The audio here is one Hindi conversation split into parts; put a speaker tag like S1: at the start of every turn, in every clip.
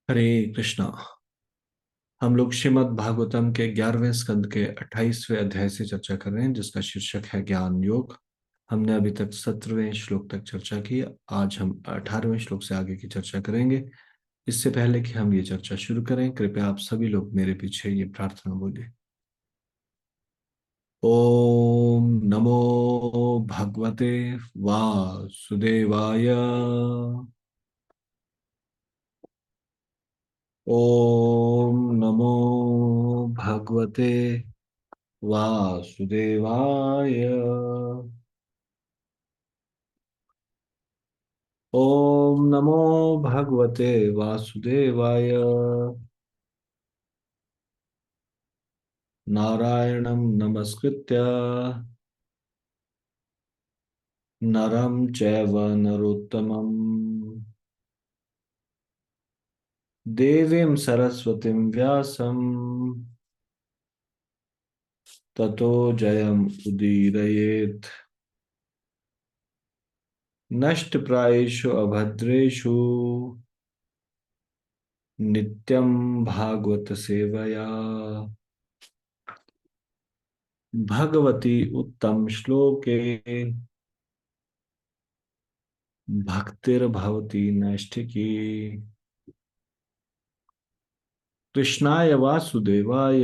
S1: हरे कृष्णा। हम लोग श्रीमद् भागवतम के 11वें स्कंद के 28वें अध्याय से चर्चा कर रहे हैं, जिसका शीर्षक है ज्ञान योग। हमने अभी तक 17वें श्लोक तक चर्चा की। आज हम 18वें श्लोक से आगे की चर्चा करेंगे। इससे पहले कि हम ये चर्चा शुरू करें, कृपया आप सभी लोग मेरे पीछे ये प्रार्थना बोलिए। ओम नमो भगवते वासुदेवाय। ओम नमो भगवते वासुदेवाय। ओम नमो भगवते वासुदेवाय। नारायणं नमस्कृत्य नरं चैव नरोत्तमं देवीं सरस्वतीं व्यासं ततो जयम् उदीरयेत्। नष्टप्रायेषु अभद्रेषु नित्यं भागवत सेवया भगवती उत्तम श्लोके भक्तिर्भवती नैष्ठिकी। कृष्णाय वासुदेवाय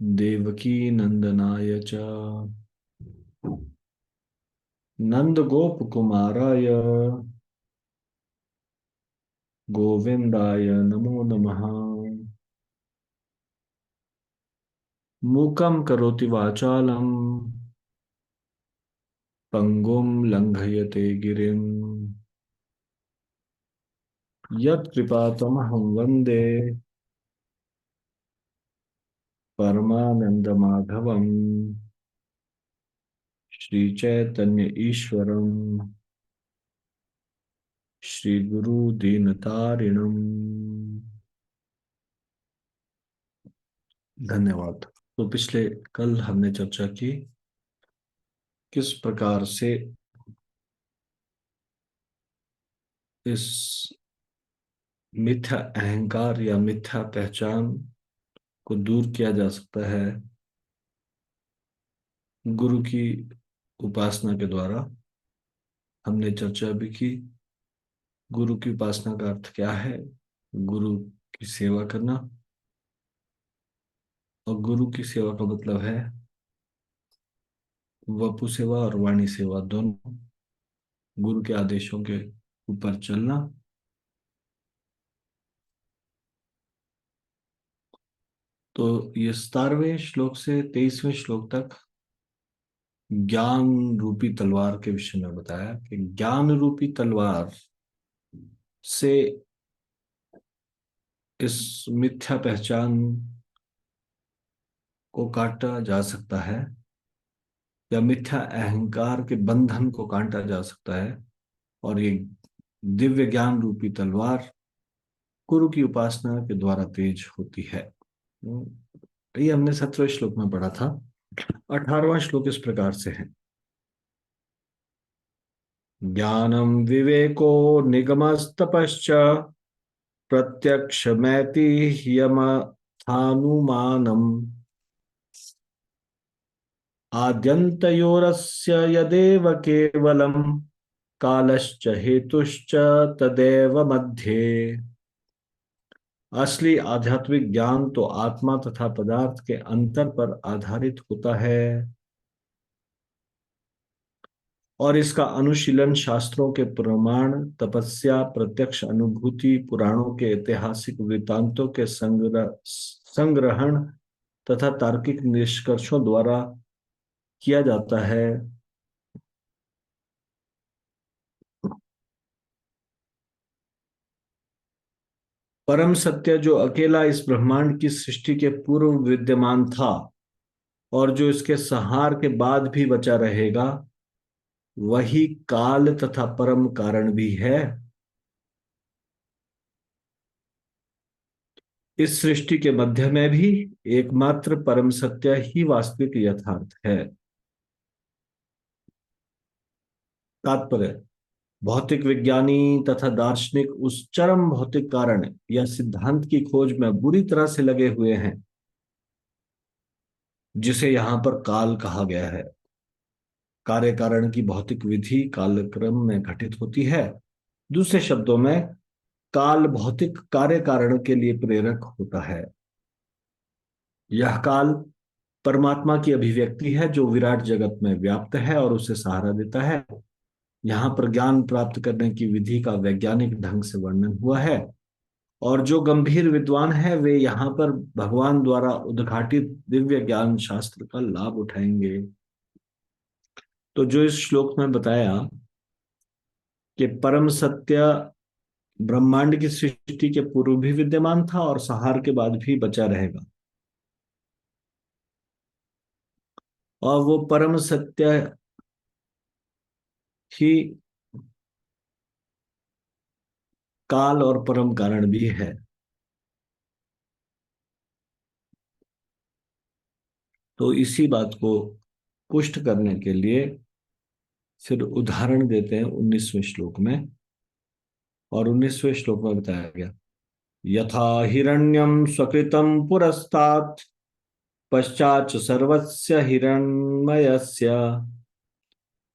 S1: देवकी नंदनाय च नंदगोपकुमाराय गोविंदाय नमो नमः। मूकं करोति वाचालं पंगुं लंघयते गिरिं यत्कृपातमहं वन्दे परमानन्दमाधवम्। श्रीचैतन्य ईश्वरम् श्री गुरु दीनतारिणम्। धन्यवाद। तो पिछले कल हमने चर्चा की किस प्रकार से इस मिथ्या अहंकार या मिथ्या पहचान को दूर किया जा सकता है गुरु की उपासना के द्वारा। हमने चर्चा भी की गुरु की उपासना का अर्थ क्या है, गुरु की सेवा करना। और गुरु की सेवा का मतलब है वपु सेवा और वाणी सेवा दोनों, गुरु के आदेशों के ऊपर चलना। तो ये 17वें श्लोक से 23वें श्लोक तक ज्ञान रूपी तलवार के विषय में बताया कि ज्ञान रूपी तलवार से इस मिथ्या पहचान को काटा जा सकता है, या मिथ्या अहंकार के बंधन को काटा जा सकता है। और ये दिव्य ज्ञान रूपी तलवार गुरु की उपासना के द्वारा तेज होती है। ये हमने 17वें श्लोक में पढ़ा था। 18वां श्लोक इस प्रकार से है। ज्ञानम विवेको निगमस्तपश्च प्रत्यक्षमेति यमथानुमानम् आद्यन्तयोरस्य यदेव केवलम् कालश्च हेतुश्च तदेव मध्ये। असली आध्यात्मिक ज्ञान तो आत्मा तथा पदार्थ के अंतर पर आधारित होता है, और इसका अनुशीलन शास्त्रों के प्रमाण, तपस्या, प्रत्यक्ष अनुभूति, पुराणों के ऐतिहासिक वृत्तांतों के संग्रहण तथा तार्किक निष्कर्षों द्वारा किया जाता है। परम सत्य जो अकेला इस ब्रह्मांड की सृष्टि के पूर्व विद्यमान था और जो इसके संहार के बाद भी बचा रहेगा, वही काल तथा परम कारण भी है। इस सृष्टि के मध्य में भी एकमात्र परम सत्य ही वास्तविक यथार्थ है। तात्पर्य: भौतिक विज्ञानी तथा दार्शनिक उस चरम भौतिक कारण या सिद्धांत की खोज में बुरी तरह से लगे हुए हैं जिसे यहां पर काल कहा गया है। कार्य कारण की भौतिक विधि कालक्रम में घटित होती है। दूसरे शब्दों में, काल भौतिक कार्य कारण के लिए प्रेरक होता है। यह काल परमात्मा की अभिव्यक्ति है जो विराट जगत में व्याप्त है और उसे सहारा देता है। यहाँ पर ज्ञान प्राप्त करने की विधि का वैज्ञानिक ढंग से वर्णन हुआ है, और जो गंभीर विद्वान है वे यहाँ पर भगवान द्वारा उद्घाटित दिव्य ज्ञान शास्त्र का लाभ उठाएंगे। तो जो इस श्लोक में बताया कि परम सत्य ब्रह्मांड की सृष्टि के पूर्व भी विद्यमान था और संहार के बाद भी बचा रहेगा, और वो परम सत्य ही काल और परम कारण भी है। तो इसी बात को पुष्ट करने के लिए फिर उदाहरण देते हैं 19वें श्लोक में। और 19वें श्लोक में बताया गया, यथा हिरण्यम स्वकृतम पुरस्तात् पश्चाच सर्वस्य हिरण्मयस्य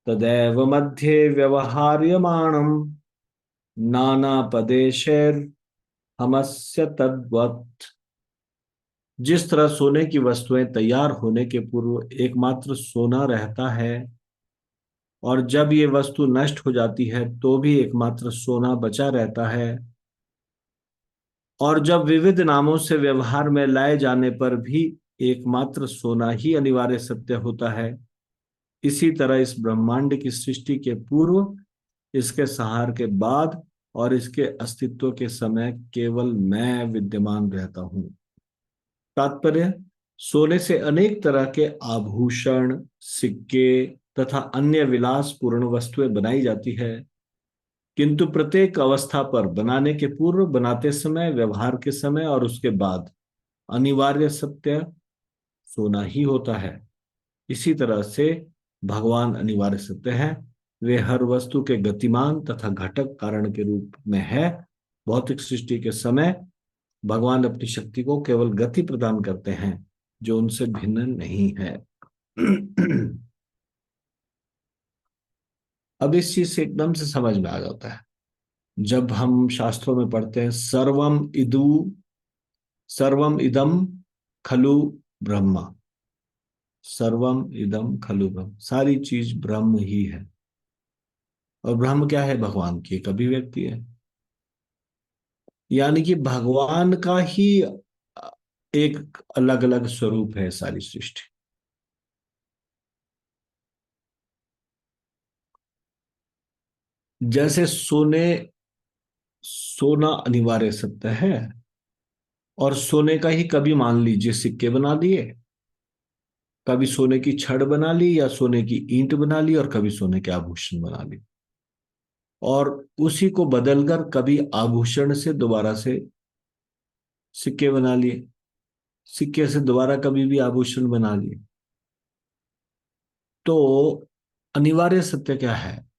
S1: तदेव मध्ये व्यवहार्यमाणं नानापदेशैर्हमस्य तद्वत्। जिस तरह सोने की वस्तुएं तैयार होने के पूर्व एकमात्र सोना रहता है, और जब ये वस्तु नष्ट हो जाती है तो भी एकमात्र सोना बचा रहता है, और जब विविध नामों से व्यवहार में लाए जाने पर भी एकमात्र सोना ही अनिवार्य सत्य होता है, इसी तरह इस ब्रह्मांड की सृष्टि के पूर्व, इसके संहार के बाद और इसके अस्तित्व के समय केवल मैं विद्यमान रहता हूं। तात्पर्य, सोने से अनेक तरह के आभूषण, सिक्के तथा अन्य विलासपूर्ण वस्तुएं बनाई जाती है, किंतु प्रत्येक अवस्था पर, बनाने के पूर्व, बनाते समय, व्यवहार के समय और उसके बाद, अनिवार्य सत्य सोना ही होता है। इसी तरह से भगवान अनिवार्य सत्य है। वे हर वस्तु के गतिमान तथा घटक कारण के रूप में है। भौतिक सृष्टि के समय भगवान अपनी शक्ति को केवल गति प्रदान करते हैं जो उनसे भिन्न नहीं है। अब इस चीज से एकदम से समझ में आ जाता है जब हम शास्त्रों में पढ़ते हैं, सर्वम इदम खलु ब्रह्म। सर्वम इदम खलु ब्रह्म, सारी चीज ब्रह्म ही है। और ब्रह्म क्या है? भगवान की एक अभिव्यक्ति है। यानी कि भगवान का ही एक अलग अलग स्वरूप है सारी सृष्टि। जैसे सोना अनिवार्य सत्य है, और सोने का ही कभी मान लीजिए सिक्के बना दिए, कभी सोने की छड़ बना ली या सोने की ईंट बना ली, और कभी सोने के आभूषण बना ली, और उसी को बदलकर कभी आभूषण से दोबारा से सिक्के बना लिए, सिक्के से दोबारा कभी भी आभूषण बना लिए। तो अनिवार्य सत्य क्या है?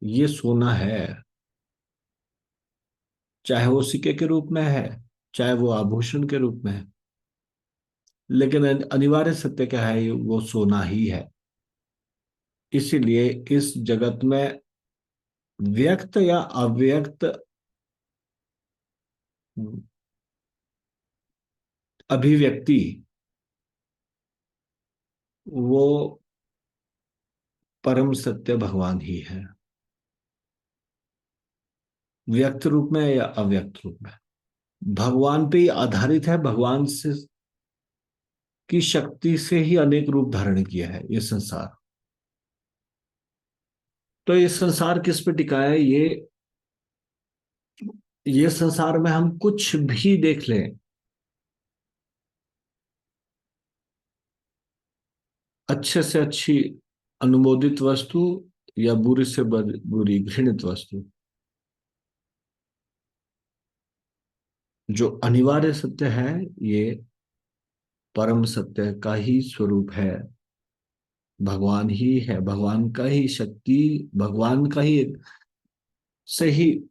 S1: ये सोना है, चाहे वो सिक्के के रूप में है, चाहे वो आभूषण के रूप में है, लेकिन अनिवार्य सत्य क्या है? वो सोना ही है। इसीलिए इस जगत में व्यक्त या अव्यक्त अभिव्यक्ति, वो परम सत्य भगवान ही है, व्यक्त रूप में या अव्यक्त रूप में। भगवान पे ही आधारित है, भगवान से की शक्ति से ही अनेक रूप धारण किया है ये संसार। तो ये संसार किस पे टिका है? ये संसार में हम कुछ भी देख लें, अच्छे से अच्छी अनुमोदित वस्तु या बुरी से बुरी घृणित वस्तु, जो अनिवार्य सत्य है, ये परम सत्य का ही स्वरूप है। भगवान ही है, भगवान का ही शक्ति, भगवान का ही से ही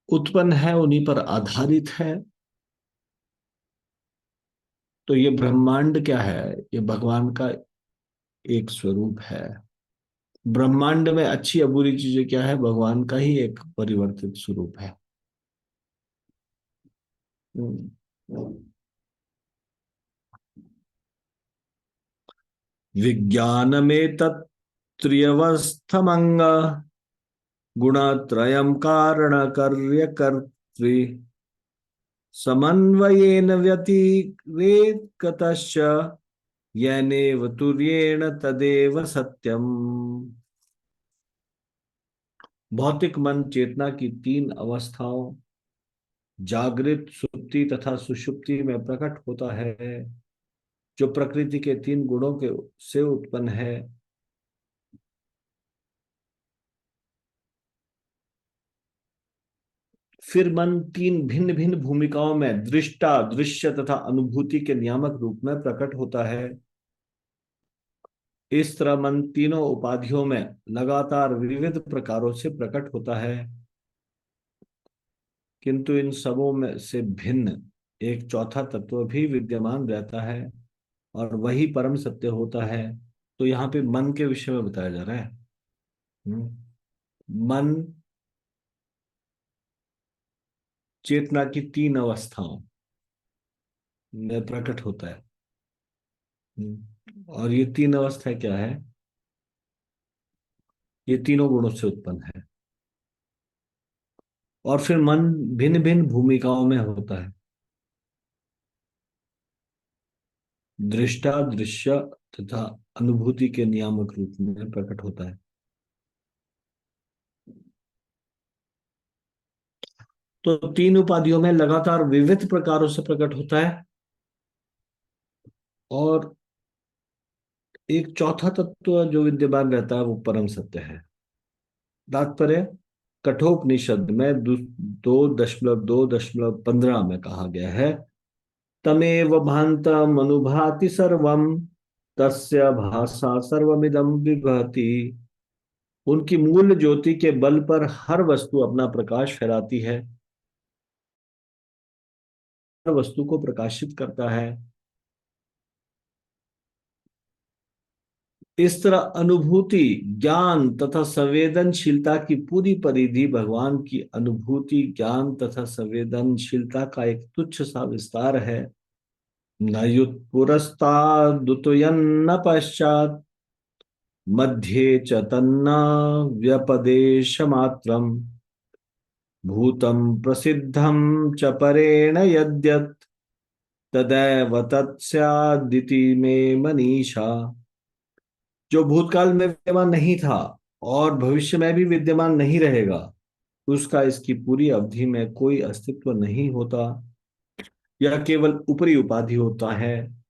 S1: उत्पन्न है, उन्हीं पर आधारित है। तो ये ब्रह्मांड क्या है? ये भगवान का एक स्वरूप है। ब्रह्मांड में अच्छी या बुरी चीजें क्या है? भगवान का ही एक परिवर्तित स्वरूप है। हम्म। विज्ञान में तत्त्ववस्थमंग गुणत्रयम् कारण कार्य कर्तृ समन्वयेन व्यतिरेकतश्च येनैव तुर्येण तदेव सत्यम। भौतिक मन चेतना की तीन अवस्थाओं, जागृत, सुप्ति तथा सुषुप्ति में प्रकट होता है, जो प्रकृति के तीन गुणों के से उत्पन्न है। फिर मन तीन भिन्न भिन्न भूमिकाओं में दृष्टा, दृश्य तथा अनुभूति के नियामक रूप में प्रकट होता है। इस तरह मन तीनों उपाधियों में लगातार विविध प्रकारों से प्रकट होता है, किंतु इन सबों में से भिन्न एक चौथा तत्व भी विद्यमान रहता है, और वही परम सत्य होता है। तो यहाँ पे मन के विषय में बताया जा रहा है। हम्म। मन चेतना की तीन अवस्थाओं में प्रकट होता है। और ये तीन अवस्थाएं क्या है? ये तीनों गुणों से उत्पन्न है। और फिर मन भिन्न भिन्न भूमिकाओं में होता है, दृष्टा, दृश्य तथा अनुभूति के नियामक रूप में प्रकट होता है। तो तीन उपाधियों में लगातार विविध प्रकारों से प्रकट होता है, और एक चौथा तत्व जो विद्यमान रहता है वो परम सत्य है। तात्पर्य, कठोपनिषद में 2.2.15 में कहा गया है, तमेव भान्तम अनुभाति सर्वम तस्य भाषा सर्वमिदं विभति। उनकी मूल ज्योति के बल पर हर वस्तु अपना प्रकाश फैलाती है, हर वस्तु को प्रकाशित करता है। इस तरह अनुभूति, ज्ञान तथा संवेदनशीलता की पूरी परिधि भगवान की अनुभूति, ज्ञान तथा संवेदनशीलता का एक तुच्छ सा विस्तार है। न युत्पुरस्तादुतयन्न पश्चात मध्ये च तन्न व्यपदेश मात्रम भूतं प्रसिद्धं च परेण यद्यत् तदैव तत्स्यादिति मे मनीषा। जो भूतकाल में विद्यमान नहीं था और भविष्य में भी विद्यमान नहीं रहेगा, उसका इसकी पूरी अवधि में कोई अस्तित्व नहीं होता, यह केवल ऊपरी उपाधि होता है।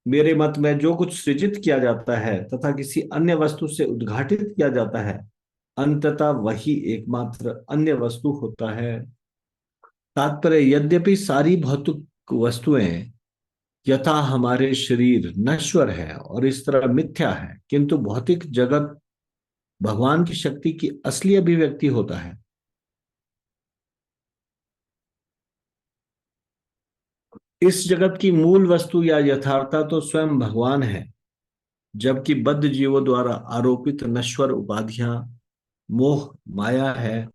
S1: मेरे मत में जो कुछ सृजित किया जाता है तथा किसी अन्य वस्तु से उद्घाटित किया जाता है, अंततः वही एकमात्र अन्य वस्तु होता है। तात्पर्य, यद्यपि सारी भौतिक वस्तुएं यथा हमारे शरीर नश्वर है और इस तरह मिथ्या है, किंतु भौतिक जगत भगवान की शक्ति की असली अभिव्यक्ति होता है। इस जगत की मूल वस्तु या यथार्थता तो स्वयं भगवान है, जबकि बद्ध जीवों द्वारा आरोपित नश्वर उपाधियां मोह माया है।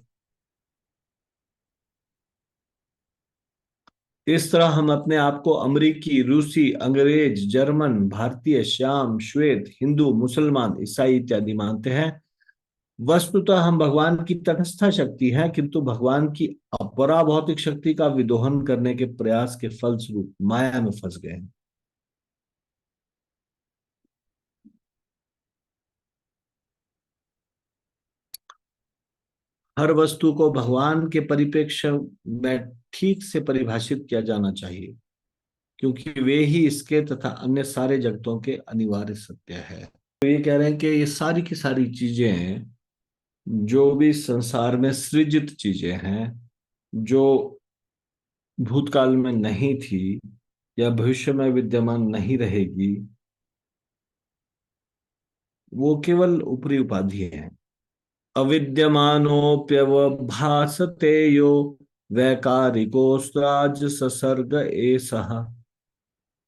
S1: इस तरह हम अपने आप को अमेरिकी, रूसी, अंग्रेज, जर्मन, भारतीय, श्याम, श्वेत, हिंदू, मुसलमान, ईसाई इत्यादि मानते हैं। वस्तुतः हम भगवान की तटस्थ शक्ति हैं, किंतु भगवान की अपरा भौतिक शक्ति का विदोहन करने के प्रयास के फलस्वरूप माया में फंस गए हैं। हर वस्तु को भगवान के परिप्रेक्ष्य में ठीक से परिभाषित किया जाना चाहिए, क्योंकि वे ही इसके तथा अन्य सारे जगतों के अनिवार्य सत्य है। तो ये कह रहे हैं कि ये सारी की सारी चीजें, जो भी संसार में सृजित चीजें हैं, जो भूतकाल में नहीं थी या भविष्य में विद्यमान नहीं रहेगी, वो केवल ऊपरी उपाधि है। अविद्यमानोऽप्यवभासते यो वैकारिकोऽस्त्राज ससर्ग एषः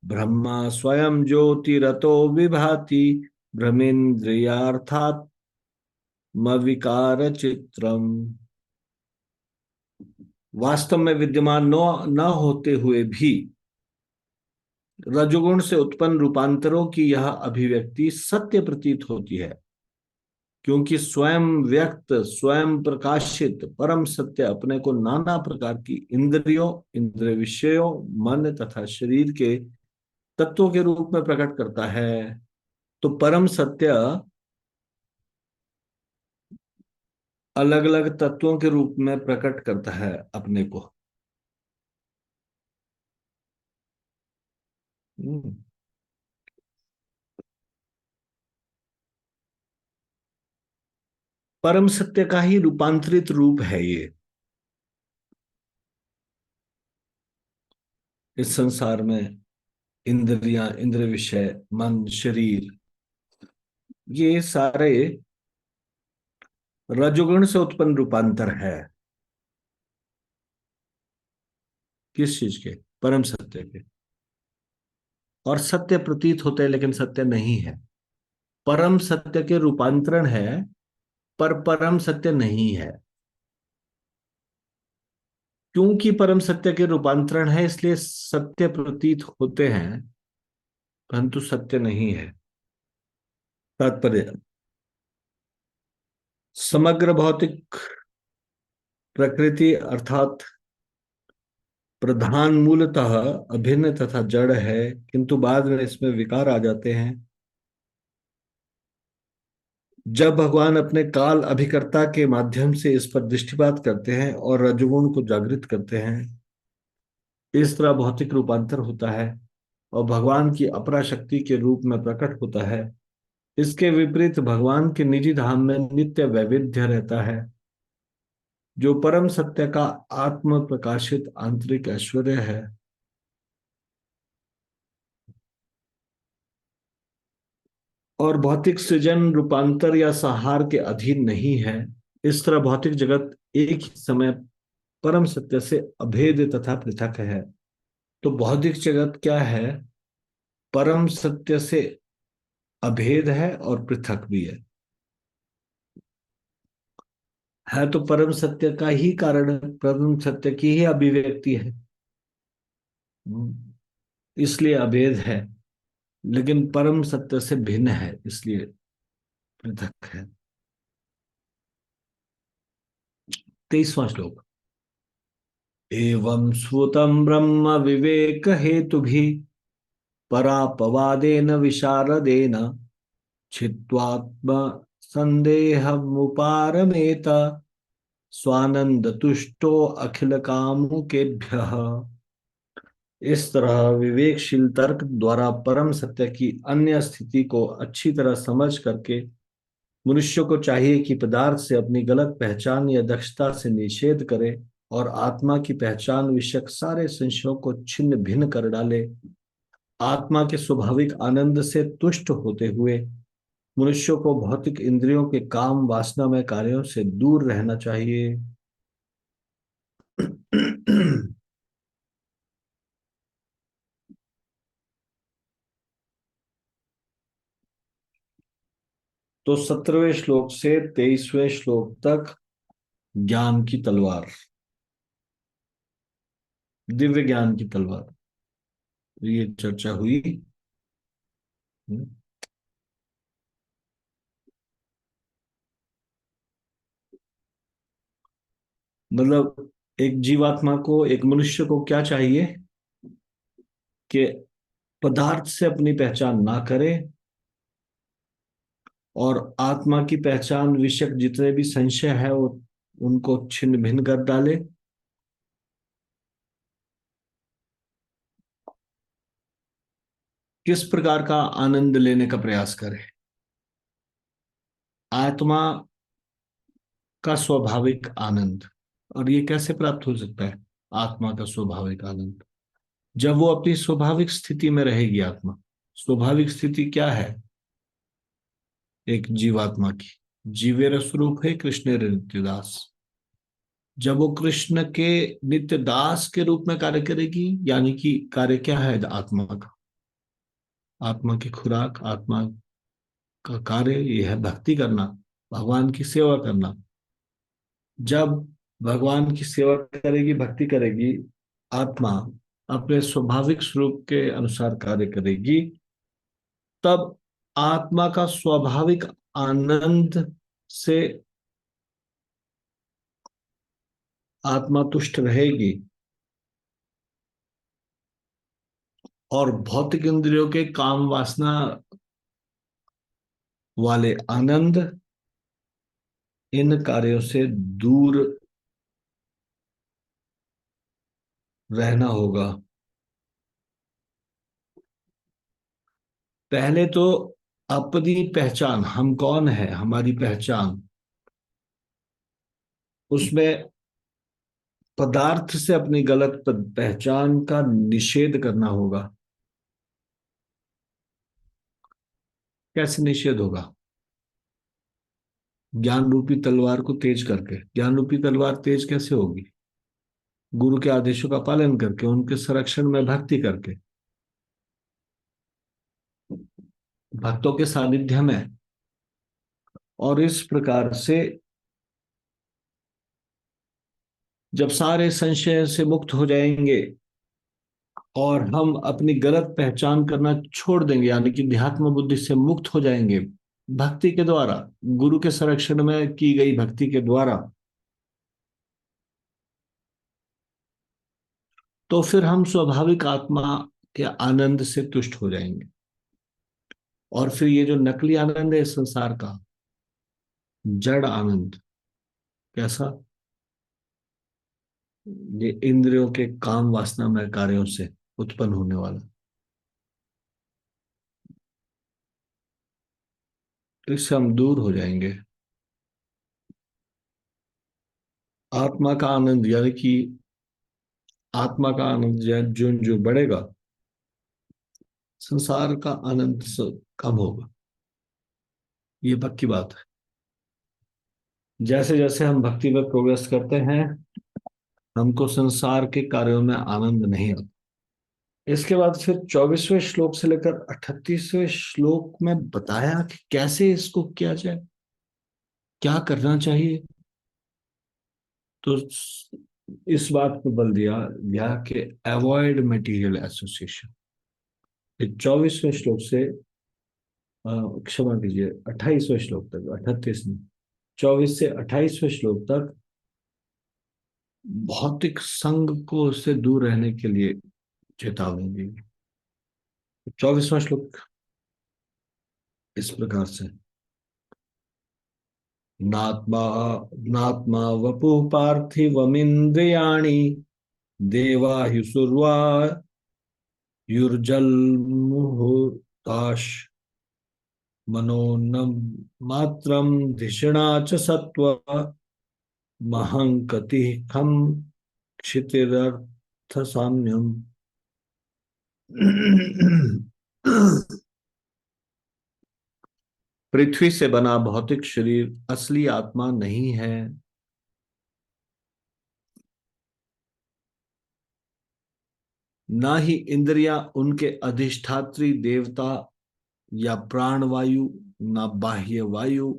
S1: ब्रह्मा स्वयं ज्योतिरतो विभाति भ्रमेन्द्रियार्थात्मविकार चित्रम। वास्तव में विद्यमान न होते हुए भी रजोगुण से उत्पन्न रूपांतरों की यह अभिव्यक्ति सत्य प्रतीत होती है, क्योंकि स्वयं व्यक्त स्वयं प्रकाशित परम सत्य अपने को नाना प्रकार की इंद्रियों, इंद्रिय विषयों, मन तथा शरीर के तत्वों के रूप में प्रकट करता है। तो परम सत्य अलग अलग तत्वों के रूप में प्रकट करता है अपने को। हम्म। परम सत्य का ही रूपांतरित रूप है ये। इस संसार में इंद्रियां, इंद्रिय विषय, मन, शरीर, ये सारे रजोगुण से उत्पन्न रूपांतर है। किस चीज के? परम सत्य के। और सत्य प्रतीत होते हैं लेकिन सत्य नहीं है। परम सत्य के रूपांतरण है, पर परम सत्य नहीं है। क्योंकि परम सत्य के रूपांतरण है इसलिए सत्य प्रतीत होते हैं, परंतु सत्य नहीं है। तात्पर्य, समग्र भौतिक प्रकृति अर्थात प्रधान मूलतः अभिन्न तथा जड़ है, किंतु बाद में इसमें विकार आ जाते हैं। जब भगवान अपने काल अभिकर्ता के माध्यम से इस पर दृष्टिपात करते हैं और रजोगुण को जागृत करते हैं, इस तरह भौतिक रूपांतर होता है और भगवान की अपरा शक्ति के रूप में प्रकट होता है। इसके विपरीत भगवान के निजी धाम में नित्य वैविध्य रहता है, जो परम सत्य का आत्म प्रकाशित आंतरिक ऐश्वर्य है। और भौतिक सृजन रूपांतर या संहार के अधीन नहीं है। इस तरह भौतिक जगत एक ही समय परम सत्य से अभेद तथा पृथक है। तो भौतिक जगत क्या है? परम सत्य से अभेद है और पृथक भी है तो परम सत्य का ही कारण, परम सत्य की ही अभिव्यक्ति है। इसलिए अभेद है, लेकिन परम सत्य से भिन्न है इसलिए पृथक है। 23वां श्लोक। एवं स्वतम ब्रह्म विवेक हेतु भी परापवादेन विशारदेन छित्त्वात्म संदेह मुपारमेत स्वानंद तुष्टो अखिल कामुकेभ्यः। इस तरह विवेकशील तर्क द्वारा परम सत्य की अन्य स्थिति को अच्छी तरह समझ करके मनुष्य को चाहिए कि पदार्थ से अपनी गलत पहचान या दक्षता से निषेध करे और आत्मा की पहचान विषयक सारे संशयों को छिन्न भिन्न कर डाले। आत्मा के स्वाभाविक आनंद से तुष्ट होते हुए मनुष्य को भौतिक इंद्रियों के काम वासना में कार्यों से दूर रहना चाहिए। तो 17वें श्लोक से 23वें श्लोक तक ज्ञान की तलवार, दिव्य ज्ञान की तलवार, ये चर्चा हुई। मतलब एक जीवात्मा को, एक मनुष्य को क्या चाहिए कि पदार्थ से अपनी पहचान ना करे और आत्मा की पहचान विषयक जितने भी संशय है वो उनको छिन्न भिन्न कर डाले। किस प्रकार का आनंद लेने का प्रयास करे? आत्मा का स्वाभाविक आनंद। और ये कैसे प्राप्त हो सकता है आत्मा का स्वाभाविक आनंद? जब वो अपनी स्वाभाविक स्थिति में रहेगी। आत्मा स्वाभाविक स्थिति क्या है एक जीवात्मा की? जीवेर स्वरूप है कृष्ण नित्यदास। जब वो कृष्ण के नित्य दास के रूप में कार्य करेगी, यानी कि कार्य क्या है आत्मा का? आत्मा की खुराक, आत्मा का कार्य यह है भक्ति करना, भगवान की सेवा करना। जब भगवान की सेवा करेगी, भक्ति करेगी, आत्मा अपने स्वाभाविक स्वरूप के अनुसार कार्य करेगी, तब आत्मा का स्वाभाविक आनंद से आत्मा तुष्ट रहेगी, और भौतिक इंद्रियों के काम वासना वाले आनंद, इन कार्यों से दूर रहना होगा। पहले तो अपनी पहचान, हम कौन है, हमारी पहचान, उसमें पदार्थ से अपनी गलत पहचान का निषेध करना होगा। कैसे निषेध होगा? ज्ञान रूपी तलवार को तेज करके। ज्ञान रूपी तलवार तेज कैसे होगी? गुरु के आदेशों का पालन करके, उनके संरक्षण में भक्ति करके, भक्तों के सानिध्य में। और इस प्रकार से जब सारे संशय से मुक्त हो जाएंगे और हम अपनी गलत पहचान करना छोड़ देंगे, यानी कि ध्यात्म बुद्धि से मुक्त हो जाएंगे भक्ति के द्वारा, गुरु के संरक्षण में की गई भक्ति के द्वारा, तो फिर हम स्वाभाविक आत्मा के आनंद से तुष्ट हो जाएंगे। और फिर ये जो नकली आनंद है इस संसार का, जड़ आनंद, कैसा? ये इंद्रियों के काम वासना में कार्यों से उत्पन्न होने वाला, तो इससे हम दूर हो जाएंगे। आत्मा का आनंद, यानी कि आत्मा का आनंद जो जो बढ़ेगा, संसार का आनंद से कम होगा। ये पक्की बात है। जैसे जैसे हम भक्ति में प्रोग्रेस करते हैं, हमको संसार के कार्यों में आनंद नहीं आता। इसके बाद फिर 24वें श्लोक से लेकर 38वें श्लोक में बताया कि कैसे इसको किया जाए, क्या करना चाहिए। तो इस बात पर बल दिया गया कि अवॉइड मटेरियल एसोसिएशन। 24वें श्लोक से क्षमा कीजिए, 28वें श्लोक तक, 38 नहीं, 24 से 28वें श्लोक तक भौतिक संग को से दूर रहने के लिए चेतावनी दी। 24वां श्लोक इस प्रकार से, नात्मा नात्मा वपुः पार्थिवमिन्द्रियाणि देवाहुसुर्वा युर्जल्मुहुताश मनोन्नम मात्रम धिषणा च सत्व महंकति खम क्षितिरर्थ साम्यम। पृथ्वी से बना भौतिक शरीर असली आत्मा नहीं है। ना ही इंद्रियां उनके अधिष्ठात्री देवता या प्राणवायु, ना बाह्य वायु,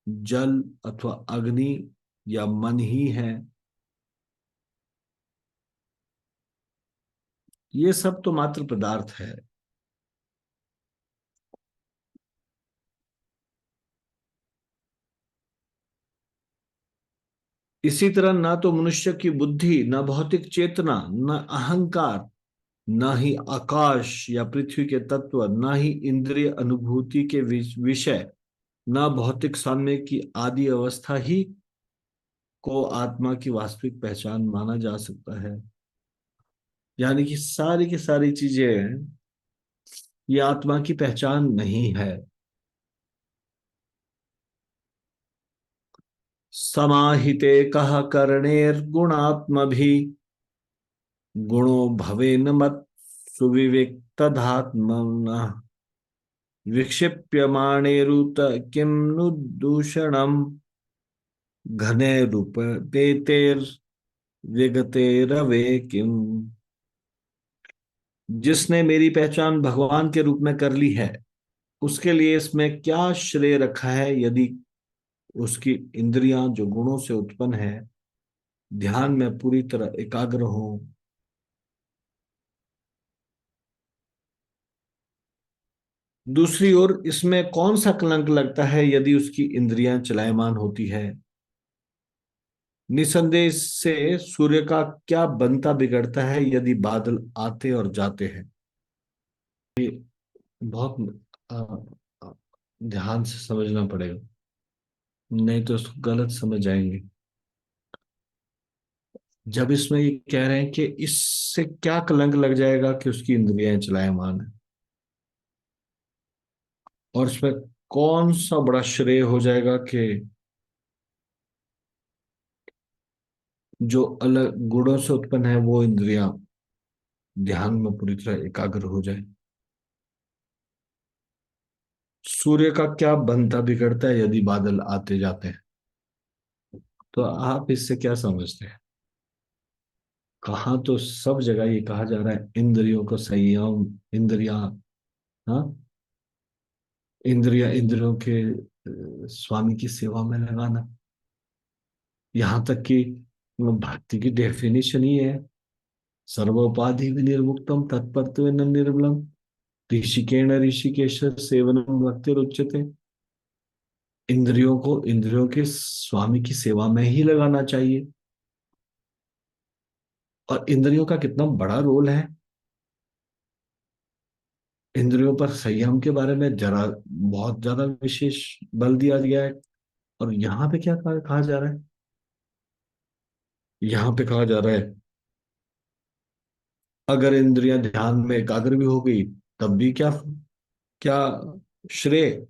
S1: जल अथवा अग्नि या मन ही है। ये सब तो मात्र पदार्थ है। इसी तरह ना तो मनुष्य की बुद्धि, न भौतिक चेतना, न अहंकार, न ही आकाश या पृथ्वी के तत्व, न ही इंद्रिय अनुभूति के विषय, न भौतिक साम्य की आदि अवस्था ही को आत्मा की वास्तविक पहचान माना जा सकता है। यानी कि सारी की सारी चीजें ये आत्मा की पहचान नहीं है। समाहिते कह कर्णेर्गुणात्म भी गुणो भवेन मत सुविविक्तधात्म। विक्षिप्यमाणेरुत किं नु दूषणम् घने रूपतेर् विगतेरवे किम। जिसने मेरी पहचान भगवान के रूप में कर ली है, उसके लिए इसमें क्या श्रेय रखा है यदि उसकी इंद्रियां जो गुणों से उत्पन्न है ध्यान में पूरी तरह एकाग्र हो। दूसरी ओर इसमें कौन सा कलंक लगता है यदि उसकी इंद्रियां चलायमान होती है। निसंदेह से सूर्य का क्या बनता बिगड़ता है यदि बादल आते और जाते हैं। ये बहुत अ, अ, ध्यान से समझना पड़ेगा, नहीं तो उसको गलत समझ जाएंगे। जब इसमें ये कह रहे हैं कि इससे क्या कलंक लग जाएगा कि उसकी इंद्रियां चलायमान है, और इसमें कौन सा बड़ा श्रेय हो जाएगा कि जो अलग गुणों से उत्पन्न है वो इंद्रियां ध्यान में पूरी तरह एकाग्र हो जाए। सूर्य का क्या बनता बिगड़ता है यदि बादल आते जाते हैं। तो आप इससे क्या समझते हैं। कहाँ तो सब जगह ये कहा जा रहा है इंद्रियों को संयम, इंद्रियां, हाँ, इंद्रियों के स्वामी की सेवा में लगाना। यहाँ तक कि भक्ति की डेफिनेशन ही है सर्वोपाधि विनिर्मुक्तम तत्परत्वेन निर्मलम ऋषिकेण ऋषिकेश सेवनम भक्ति उच्यते। इंद्रियों को इंद्रियों के स्वामी की सेवा में ही लगाना चाहिए। और इंद्रियों का कितना बड़ा रोल है। इंद्रियों पर संयम के बारे में जरा बहुत ज्यादा विशेष बल दिया गया है। और यहाँ पे क्या कहा जा रहा है। यहाँ पे कहा जा रहा है अगर इंद्रियां ध्यान में एकाग्र भी हो गई तब भी क्या, क्या श्रेय।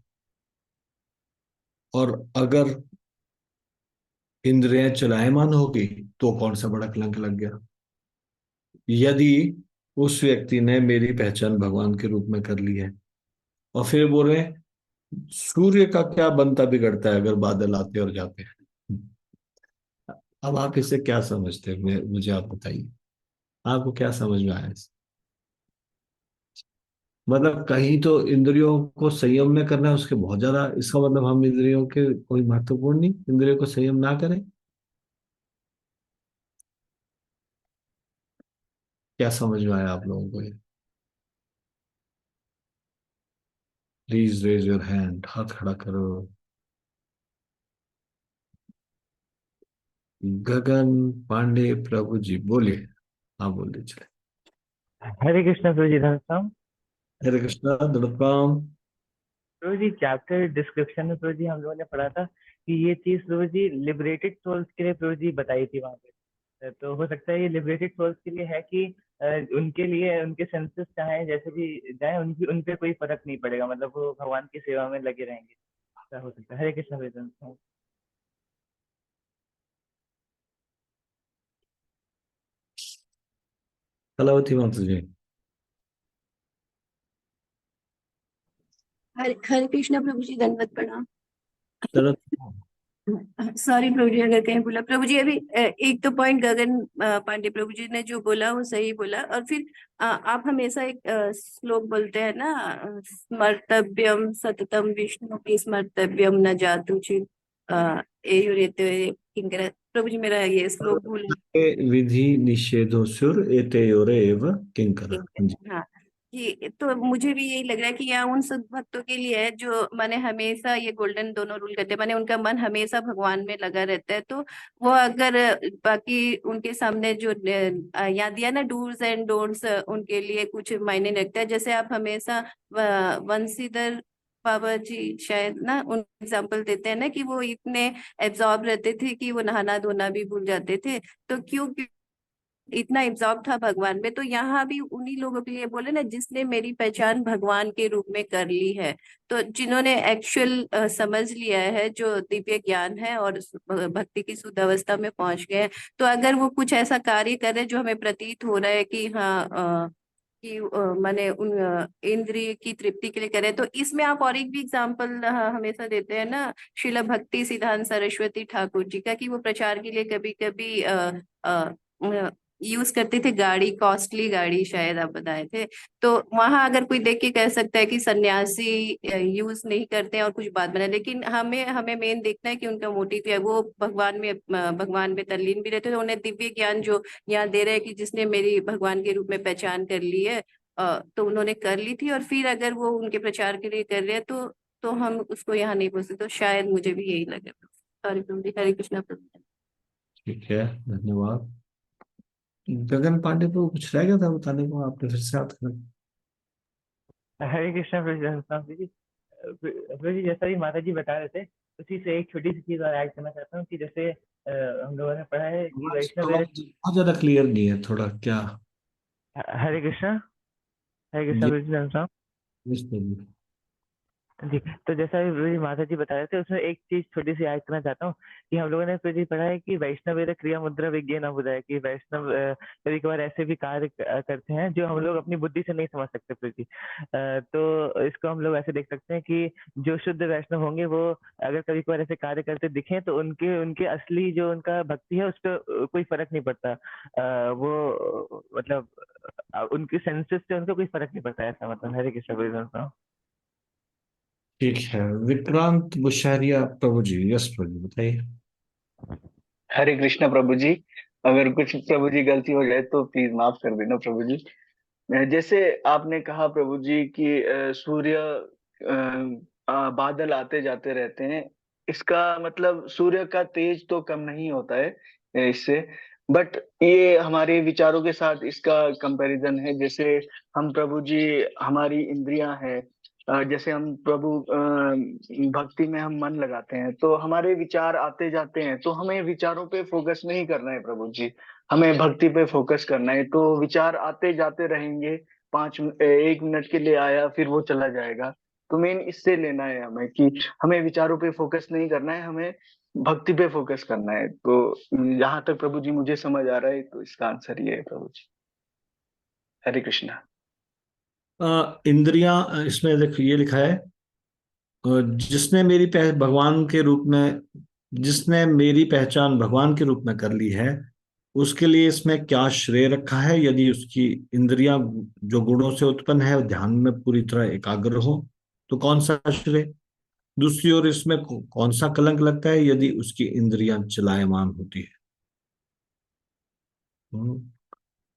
S1: और अगर इंद्रियां चलायमान हो गई तो कौन सा बड़ा कलंक लग गया यदि उस व्यक्ति ने मेरी पहचान भगवान के रूप में कर ली है। और फिर बोल रहे हैं सूर्य का क्या बनता बिगड़ता है अगर बादल आते और जाते हैं। अब आप इसे क्या समझते हैं, मुझे आप बताइए, आपको क्या समझ में आया इस। मतलब कहीं तो इंद्रियों को संयम में करना है उसके बहुत ज्यादा, इसका मतलब हम इंद्रियों के कोई महत्वपूर्ण नहीं, इंद्रियों को संयम ना करें। क्या समझ में आया आप लोगों को ये। प्लीज रेज योर हैंड, हाथ खड़ा करो। गगन पांडे प्रभु जी बोलिए। हाँ बोलिए चले।
S2: हरे कृष्णा प्रभु जी धन्यवाद।
S1: हरे कृष्णा दृढ़।
S2: प्रभु जी चैप्टर डिस्क्रिप्शन में प्रभु जी हम लोगों ने पढ़ा था कि ये चीज प्रभु जी लिबरेटेड सोल्स के लिए प्रभु जी बताई थी वहां पे। तो हो सकता है ये लिबरेटेड सोल्स के लिए है कि उनके लिए उनके सेंसेस चाहे जैसे भी जाए उनकी उन पे कोई फर्क नहीं पड़ेगा, मतलब वो भगवान की सेवा में लगे रहेंगे। ऐसा हो सकता है। हरे कृष्णा प्रभु जी धन्यवाद।
S1: कलावती माता जी।
S3: हरे हरे कृष्णा प्रभु जी, दंडवत प्रणाम।
S1: दृढ़।
S3: सॉरी प्रभु जी अगर कहीं बोला। प्रभु जी अभी एक तो पॉइंट गगन पांडे प्रभु जी ने जो बोला वो सही बोला। और फिर आप हमेशा एक श्लोक बोलते हैं ना, स्मर्तव्यम सततम विष्णु की स्मर्तव्यम न जातु चित एयुरेते किंकरा। प्रभु जी मेरा ये श्लोक भूल
S1: विधि निषेधो सुर एतयोरे एव किंकरा। हाँ जी।
S3: हाँ जी। तो मुझे भी यही लग रहा है कि यहाँ उन सब भक्तों के लिए है जो माने हमेशा ये गोल्डन दोनों रूल करते हैं, माने उनका मन हमेशा भगवान में लगा रहता है। तो वो अगर बाकी उनके सामने जो यहाँ दिया ना डूज एंड डोंट्स, उनके लिए कुछ मायने नहीं रखता है। जैसे आप हमेशा वंशीधर बाबा जी शायद ना उन एग्जाम्पल देते हैं ना कि वो इतने एब्जॉर्ब रहते थे कि वो नहाना धोना भी भूल जाते थे। तो क्यों इतना एब्जॉर्ब था भगवान में। तो यहाँ भी उन्हीं लोगों के लिए बोले ना जिसने मेरी पहचान भगवान के रूप में कर ली है। तो जिन्होंने एक्चुअल समझ लिया है, जो दिव्य ज्ञान है और भक्ति की शुद्ध अवस्था में पहुंच गए हैं। तो अगर वो कुछ ऐसा कार्य करे जो हमें प्रतीत हो रहा है कि हाँ कि माने उन इंद्रिय की तृप्ति के लिए करें। तो इसमें आप और एक भी एग्जाम्पल हमेशा देते हैं ना, श्रीला भक्ति सिद्धांत सरस्वती ठाकुर जी का, कि वो प्रचार के लिए कभी कभी यूज करते थे गाड़ी, कॉस्टली गाड़ी शायद आप बताए थे। तो वहां अगर कोई देख के कह सकता है कि सन्यासी यूज नहीं करते हैं और कुछ बात बना, लेकिन हमें हमें मेन देखना है कि उनका मोटिव क्या है। वो भगवान में तल्लीन भी रहते थे। उन्हें दिव्य ज्ञान जो यहाँ दे रहे हैं कि जिसने मेरी भगवान के रूप में पहचान कर ली है, तो उन्होंने कर ली थी, और फिर अगर वो उनके प्रचार के लिए कर रहे हैं तो हम उसको यहाँ नहीं पूछते। तो शायद मुझे भी यही लगे। सॉरी प्रभु जी, हरे कृष्णा प्रभु जी।
S1: ठीक है, धन्यवाद। गगन पांडे को कुछ रह गया था बताने को, आपने फिर से याद कर।
S2: हरे कृष्णा प्रभु जी। प्रभु जी, जैसा भी माता जी बता रहे थे, उसी से एक छोटी सी चीज और ऐड करना चाहता हूँ कि जैसे हम लोगों ने पढ़ा है कि
S1: आवाज
S2: वैष्णव
S1: थोड़ा
S2: वेद।
S1: बहुत ज्यादा क्लियर नहीं है, थोड़ा क्या।
S2: हरे कृष्णा। हरे कृष्णा
S1: जी,
S2: प्रभु जी।
S1: जी।
S2: जी, तो जैसा भी मेरी माता जी बता रहे थे, उसमें एक चीज छोटी सी ऐड करना चाहता हूँ कि हम लोगों ने फिर भी पढ़ा है कि वैष्णव वेद क्रिया मुद्रा विज्ञान बुधा है, कि वैष्णव कभी कभार ऐसे भी कार्य करते हैं जो हम लोग अपनी बुद्धि से नहीं समझ सकते फिर भी। तो इसको हम लोग ऐसे देख सकते हैं कि जो शुद्ध वैष्णव होंगे वो अगर कभी कभार ऐसे कार्य करते दिखें तो उनके उनके असली जो उनका भक्ति है उस पर कोई फर्क नहीं पड़ता। वो मतलब उनके सेंसेस से उनको कोई फर्क नहीं पड़ता, ऐसा मतलब। हरे कृष्ण।
S1: ठीक है, विक्रांत बुशारिया प्रभु जी, यस प्रभु जी, बताइए।
S4: हरे कृष्णा प्रभु जी। अगर कुछ प्रभु जी गलती हो जाए तो प्लीज माफ कर देना प्रभु जी। जैसे आपने कहा प्रभु जी कि सूर्य बादल आते जाते रहते हैं, इसका मतलब सूर्य का तेज तो कम नहीं होता है इससे। बट ये हमारे विचारों के साथ इसका कंपैरिजन है। जैसे हम प्रभु जी, हमारी इंद्रियां हैं, जैसे हम प्रभु भक्ति में हम मन लगाते हैं तो हमारे विचार आते जाते हैं, तो हमें विचारों पे फोकस नहीं करना है प्रभु जी, हमें भक्ति पे फोकस करना है। तो विचार आते जाते रहेंगे, 1 मिनट के लिए आया फिर वो चला जाएगा। तो मेन इससे लेना है हमें कि हमें विचारों पे फोकस नहीं करना है, हमें भक्ति पे फोकस करना है। तो यहाँ तक प्रभु जी मुझे समझ आ रहा है, तो इसका आंसर ये है प्रभु जी। हरे कृष्णा।
S1: इंद्रियां, इसमें देखो ये लिखा है, जिसने भगवान के रूप में, जिसने मेरी पहचान भगवान के रूप में कर ली है, उसके लिए इसमें क्या श्रेय रखा है? यदि उसकी इंद्रियां जो गुणों से उत्पन्न है ध्यान में पूरी तरह एकाग्र हो तो कौन सा श्रेय? दूसरी ओर इसमें कौन सा कलंक लगता है यदि उसकी इंद्रियां चलायमान होती है?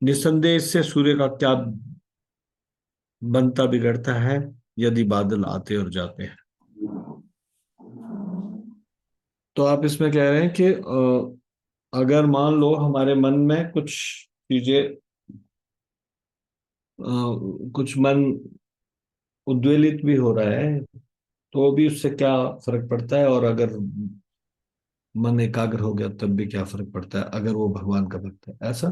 S1: निस्संदेह इससे सूर्य का क्या बनता बिगड़ता है यदि बादल आते और जाते हैं? तो आप इसमें कह रहे हैं कि अगर मान लो हमारे मन में कुछ चीजें, कुछ मन उद्वेलित भी हो रहा है, तो भी उससे क्या फर्क पड़ता है? और अगर मन एकाग्र हो गया तब भी क्या फर्क पड़ता है अगर वो भगवान का भक्त है? ऐसा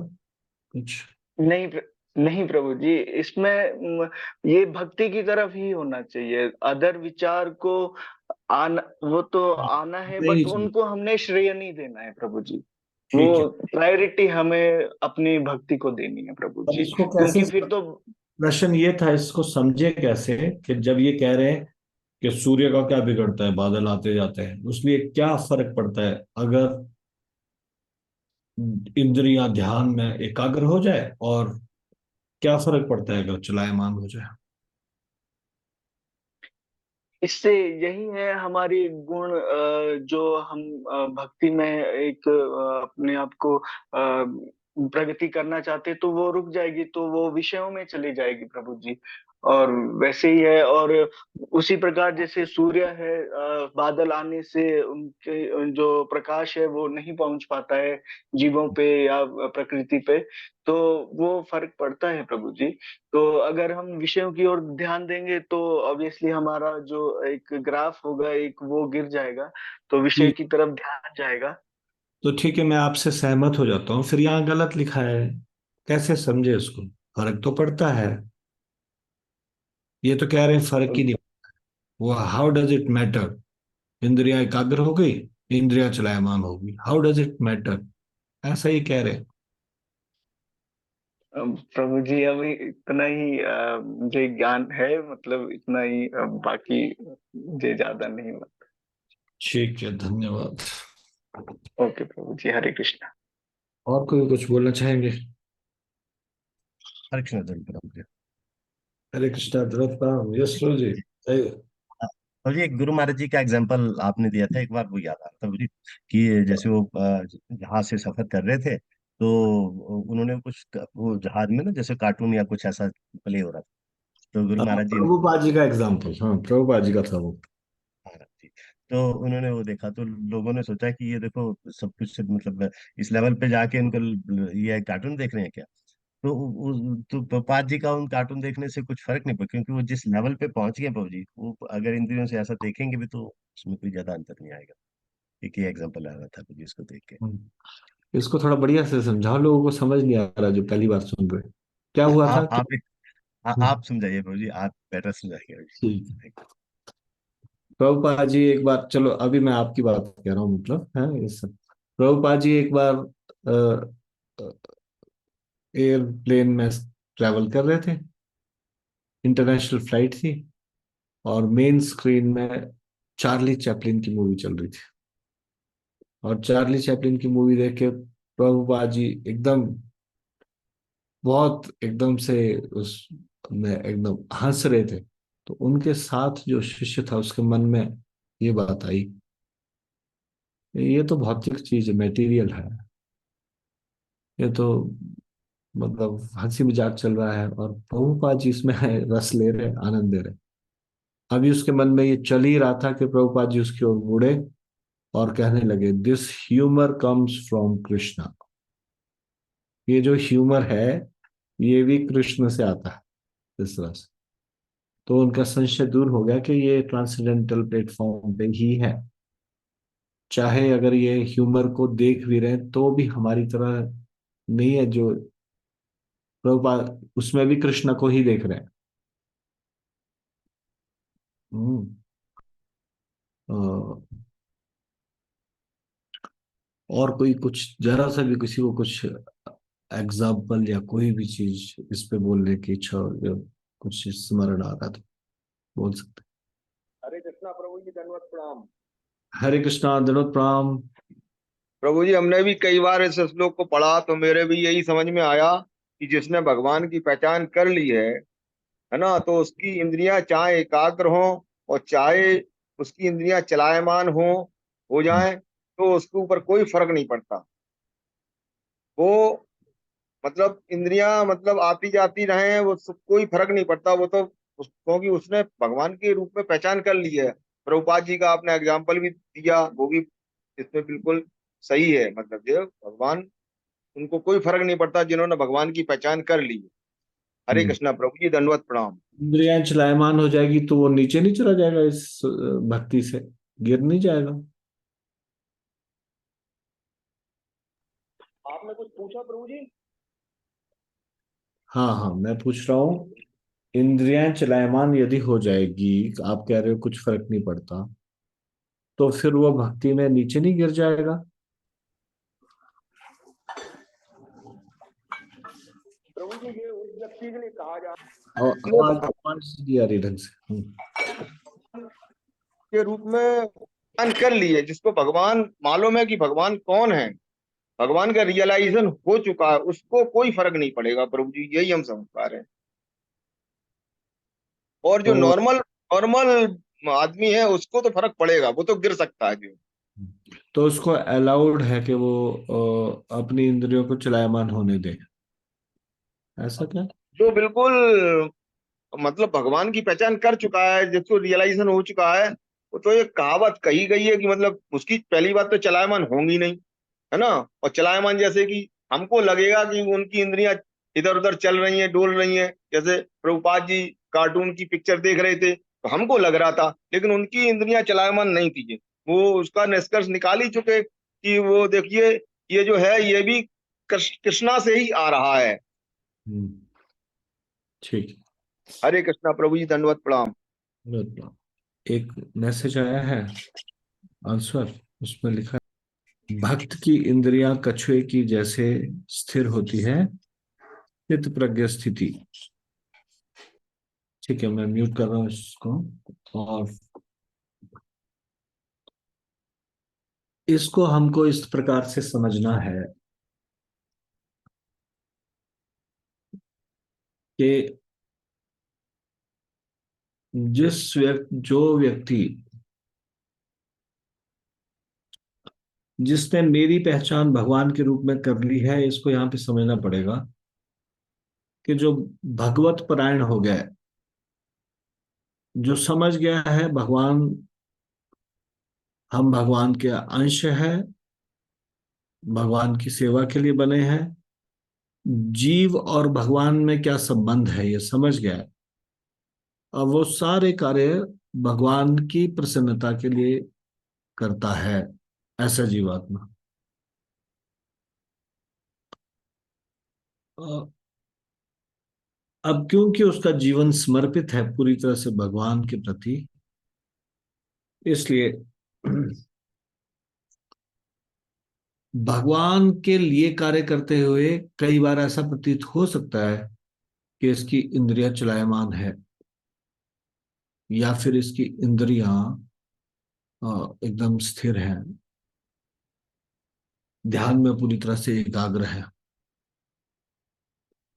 S1: कुछ।
S4: नहीं नहीं प्रभु जी, इसमें ये भक्ति की तरफ ही होना चाहिए। अदर विचार को आना, वो तो आना है,
S1: नहीं
S4: बट
S1: जी,
S4: उनको हमने श्रेय नहीं देना है प्रभु जी। वो
S1: ठीक है।
S4: प्रायोरिटी हमें अपनी भक्ति को देनी है प्रभु
S1: अब
S4: जी,
S1: इसको कैसे,
S4: क्योंकि फिर तो।
S1: प्रश्न ये था, इसको समझे कैसे कि जब ये कह रहे हैं कि सूर्य का क्या बिगड़ता है, बादल आते जाते हैं, उसलिए क्या फर्क पड़ता है अगर इंद्रियां ध्यान में एकाग्र हो जाए, और क्या फर्क पड़ता है अगर चलायमान हो जाए?
S4: इससे यही है हमारी गुण, जो हम भक्ति में एक अपने आप को प्रगति करना चाहते, तो वो रुक जाएगी, तो वो विषयों में चली जाएगी प्रभु जी। और वैसे ही है। और उसी प्रकार जैसे सूर्य है, बादल आने से उनके जो प्रकाश है वो नहीं पहुंच पाता है जीवों पे या प्रकृति पे, तो वो फर्क पड़ता है प्रभु जी। तो अगर हम विषयों की ओर ध्यान देंगे तो ऑब्वियसली हमारा जो एक ग्राफ होगा एक वो गिर जाएगा, तो विषय
S1: ठीक,
S4: की तरफ ध्यान जाएगा।
S1: तो ठीक है, मैं आपसे सहमत हो जाता हूँ, फिर यहाँ गलत लिखा है, कैसे समझे इसको? फर्क तो पड़ता है। ये तो कह रहे हैं फर्क ही नहीं। वो हाउ डज इट मैटर? इंद्रियां एकाग्र हो गई, इंद्रियां चलायमान होगी, हाउ डज इट मैटर? ऐसा ही कह रहे हैं।
S4: प्रभु जी अभी इतना ही मुझे ज्ञान है, मतलब इतना ही, बाकी मुझे ज्यादा नहीं।
S1: ठीक है, धन्यवाद।
S4: ओके प्रभु जी, हरे कृष्णा।
S1: और कोई कुछ बोलना चाहेंगे?
S5: हरे कृष्ण प्रभु जी।
S1: हरे कृष्णा, धन्यवाद प्रणाम। यश प्रभु जी।
S5: प्रभु जी, एक गुरु महाराज जी का एग्जाम्पल आपने दिया था, एक बार वो याद आ रहा था प्रभु जी कि जैसे वो जहाज से सफर कर रहे थे, तो उन्होंने कुछ वो जहाज में ना जैसे कार्टून या कुछ ऐसा प्ले हो रहा था, तो गुरु महाराज जी ने,
S1: प्रभुपाद जी का एग्जाम्पल, हाँ प्रभुपाद जी का था वो।
S5: हाँ जी, तो उन्होंने वो देखा, तो लोगों ने सोचा कि ये देखो सब कुछ मतलब इस लेवल पे जाके इनको ये कार्टून देख रहे हैं क्या। तो तो प्रभुपाद जी का उन कार्टून देखने से कुछ फर्क नहीं पड़ा, क्योंकि वो जिस लेवल पे पहुंच गए प्रभु जी, वो अगर इंद्रियों से ऐसा देखेंगे भी तो उसमें कोई ज्यादा अंतर नहीं आएगा। एक ही एग्जाम्पल आ रहा था प्रभु जी इसको देख के।
S1: इसको थोड़ा बढ़िया से समझाओ, लोगों को समझ नहीं आ रहा जो पहली बार सुन रहे। क्या हुआ था
S5: आप
S1: कि
S5: आप समझाइए प्रभु जी, आप बेटर समझाइए प्रभु
S1: ठीक है।
S5: जी।
S1: प्रभुपाद जी एक बार, चलो अभी मैं आपकी बात कह रहा हूँ, मतलब है इस प्रभुपाद जी एक बार एयरप्लेन में ट्रैवल कर रहे थे। इंटरनेशनल फ्लाइट थी और मेन स्क्रीन में चार्ली चैपलिन की मूवी चल रही थी। और चार्ली चैपलिन की मूवी देख के प्रभुपाद जी एकदम, बहुत एकदम से उस में एकदम हंस रहे थे। तो उनके साथ जो शिष्य था उसके मन में ये बात आई, ये तो भौतिक चीज है, मेटीरियल है, ये तो मतलब हंसी मजाक चल रहा है, और प्रभुपाद जी इसमें रस ले रहे, आनंद ले रहे। अभी उसके मन में ये चल ही रहा था कि प्रभुपाद जी उसकी ओर मुड़े और कहने लगे, this humour comes from Krishna. ये जो ह्यूमर है ये भी कृष्ण से आता है, इस तरह से। तो उनका संशय दूर हो गया कि ये ट्रांसेंडेंटल प्लेटफॉर्म पे ही है। चाहे अगर ये ह्यूमर को देख भी रहे हैं तो भी हमारी तरह नहीं है, जो प्रभुपाद उसमें भी कृष्ण को ही देख रहे हैं। हम्म। अ, और कोई कुछ जरा सा भी किसी को कुछ एग्जाम्पल या कोई भी चीज इस पे बोलने की इच्छा हो, या कुछ स्मरण आ रहा तो बोल सकते
S6: हरे कृष्णा प्रभु जी, दंडवत प्रणाम।
S1: हैं। हरे कृष्णा, दंडवत प्रणाम।
S6: प्रभु जी, हमने भी कई बार इस श्लोक को पढ़ा तो मेरे भी यही समझ में आया कि जिसने भगवान की पहचान कर ली है ना, तो उसकी इंद्रियां चाहे एकाग्र हो और चाहे उसकी इंद्रियां चलायमान हो जाएं, तो उसके ऊपर कोई फर्क नहीं पड़ता। वो मतलब इंद्रियां मतलब आती जाती रहे, कोई फर्क नहीं पड़ता। वो तो क्योंकि उसने भगवान के रूप में पहचान कर ली है। प्रभुपाद जी का आपने एग्जाम्पल भी दिया, वो भी इसमें बिल्कुल सही है। मतलब जो भगवान, उनको कोई फर्क नहीं पड़ता जिन्होंने भगवान की पहचान कर ली है। हरे
S1: हम्म।
S6: कृष्णा प्रभु जी, दंडवत प्रणाम।
S1: इंद्रियां चलायमान हो जाएगी तो वो नीचे नहीं चला जाएगा, इस भक्ति से गिर नहीं जाएगा।
S6: आपने कुछ पूछा प्रभु जी?
S1: हाँ हाँ, मैं पूछ रहा हूँ, इंद्रियां चलायमान यदि हो जाएगी, आप कह रहे हो कुछ फर्क नहीं पड़ता, तो फिर वो भक्ति में नीचे नहीं गिर जाएगा?
S6: प्रभु जी, ये उस व्यक्ति के लिए कहा जा
S1: और आवाज
S6: भगवान
S1: आवाज सीधी आ रही ढंग से।
S6: के रूप में पहचान कर ली है, जिसको भगवान मालूम है कि भगवान कौन है, भगवान का रियलाइजेशन हो चुका है, उसको कोई फर्क नहीं पड़ेगा प्रभु जी, यही हम समझ पा रहे हैं। और जो
S1: तो
S6: नॉर्मल नॉर्मल आदमी है उसको तो फर्क पड़ेगा, वो तो गिर सकता है जो।
S1: तो उसको अलाउड है कि वो अपनी इंद्रियों को चलायमान होने दे, ऐसा क्या?
S6: जो बिल्कुल मतलब भगवान की पहचान कर चुका है, जिसको रियलाइजेशन हो चुका है, वो तो एक कहावत कही गई है कि मतलब उसकी पहली बात तो चलायमान होंगी नहीं, है ना। और चलायमान जैसे कि हमको लगेगा कि उनकी इंद्रियां इधर उधर चल रही हैं, डोल रही हैं, जैसे प्रभुपाद जी कार्टून की पिक्चर देख रहे थे तो हमको लग रहा था, लेकिन उनकी इंद्रियां चलायमान नहीं थी। वो उसका निष्कर्ष निकाल ही चुके कि वो देखिए, ये जो है ये भी कृष्णा से ही आ रहा है।
S1: हम्म, ठीक है।
S6: हरे कृष्णा प्रभु जी, दंडवत प्रणाम।
S1: मतलब एक मैसेज आया है, आंसर, उसमें लिखा है, भक्त की इंद्रियां कछुए की जैसे स्थिर होती है, स्थित प्रज्ञ स्थिति। ठीक है, मैं म्यूट कर रहा हूँ इसको। और इसको हमको इस प्रकार से समझना है कि जो व्यक्ति जिसने मेरी पहचान भगवान के रूप में कर ली है, इसको यहाँ पे समझना पड़ेगा कि जो भगवत परायण हो गया है, जो समझ गया है भगवान, हम भगवान के अंश हैं, भगवान की सेवा के लिए बने हैं, जीव और भगवान में क्या संबंध है ये समझ गया है। अब वो सारे कार्य भगवान की प्रसन्नता के लिए करता है, ऐसा जीवात्मा। अ, अब क्योंकि उसका जीवन समर्पित है पूरी तरह से भगवान के प्रति, इसलिए भगवान के लिए कार्य करते हुए कई बार ऐसा प्रतीत हो सकता है कि इसकी इंद्रियां चलायमान है, या फिर इसकी इंद्रियां एकदम स्थिर हैं, ध्यान में पूरी तरह से एकाग्र है।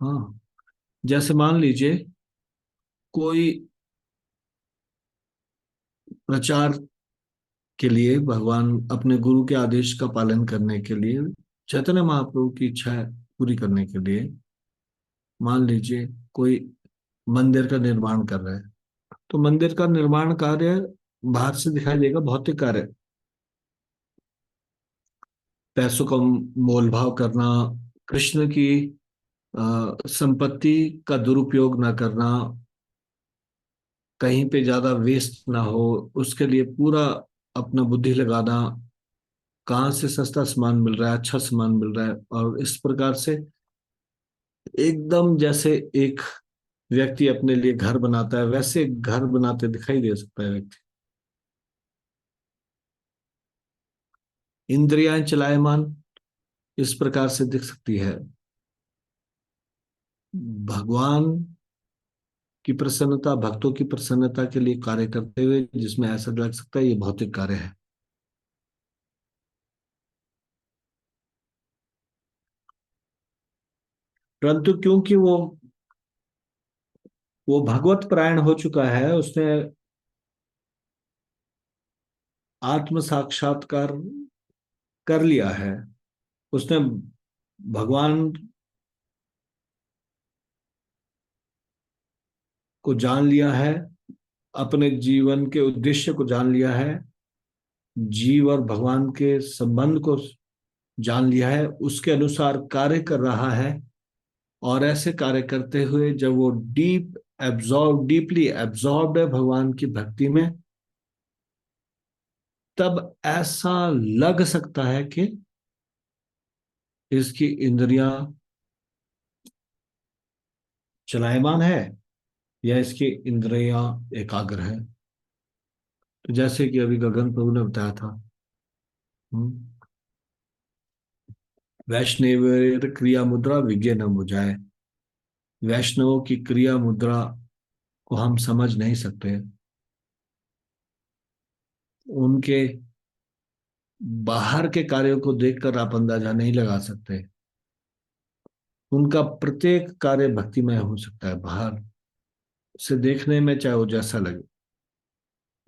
S1: हाँ, जैसे मान लीजिए कोई प्रचार के लिए, भगवान अपने गुरु के आदेश का पालन करने के लिए, चैतन्य महाप्रभु की इच्छा पूरी करने के लिए, मान लीजिए कोई मंदिर का निर्माण कर रहा है, तो मंदिर का निर्माण कार्य बाहर से दिखाई देगा भौतिक कार्य, पैसों का मोल भाव करना, कृष्ण की संपत्ति का दुरुपयोग ना करना, कहीं पे ज्यादा वेस्ट ना हो, उसके लिए पूरा अपना बुद्धि लगाना, कहाँ से सस्ता सामान मिल रहा है, अच्छा सामान मिल रहा है, और इस प्रकार से एकदम जैसे एक व्यक्ति अपने लिए घर बनाता है वैसे घर बनाते दिखाई दे सकता है व्यक्ति। इंद्रियां चलायमान इस प्रकार से दिख सकती है। भगवान की प्रसन्नता, भक्तों की प्रसन्नता के लिए कार्य करते हुए जिसमें ऐसा लग सकता है ये भौतिक कार्य है। परंतु क्योंकि वो भगवत परायण हो चुका है, उसने आत्म साक्षात्कार कर लिया है, उसने भगवान को जान लिया है, अपने जीवन के उद्देश्य को जान लिया है, जीव और भगवान के संबंध को जान लिया है, उसके अनुसार कार्य कर रहा है। और ऐसे कार्य करते हुए जब वो डीपली एब्जॉर्ब है भगवान की भक्ति में, तब ऐसा लग सकता है कि इसकी इंद्रियां चलायमान है या इसकी इंद्रियां एकाग्र है। तो जैसे कि अभी गगन प्रभु ने बताया था, वैष्णव क्रिया मुद्रा विज्ञ न बुझाए। वैष्णवों की क्रिया मुद्रा को हम समझ नहीं सकते, उनके बाहर के कार्यों को देखकर आप अंदाजा नहीं लगा सकते। उनका प्रत्येक कार्य भक्तिमय हो सकता है, बाहर से देखने में चाहे वो जैसा लगे,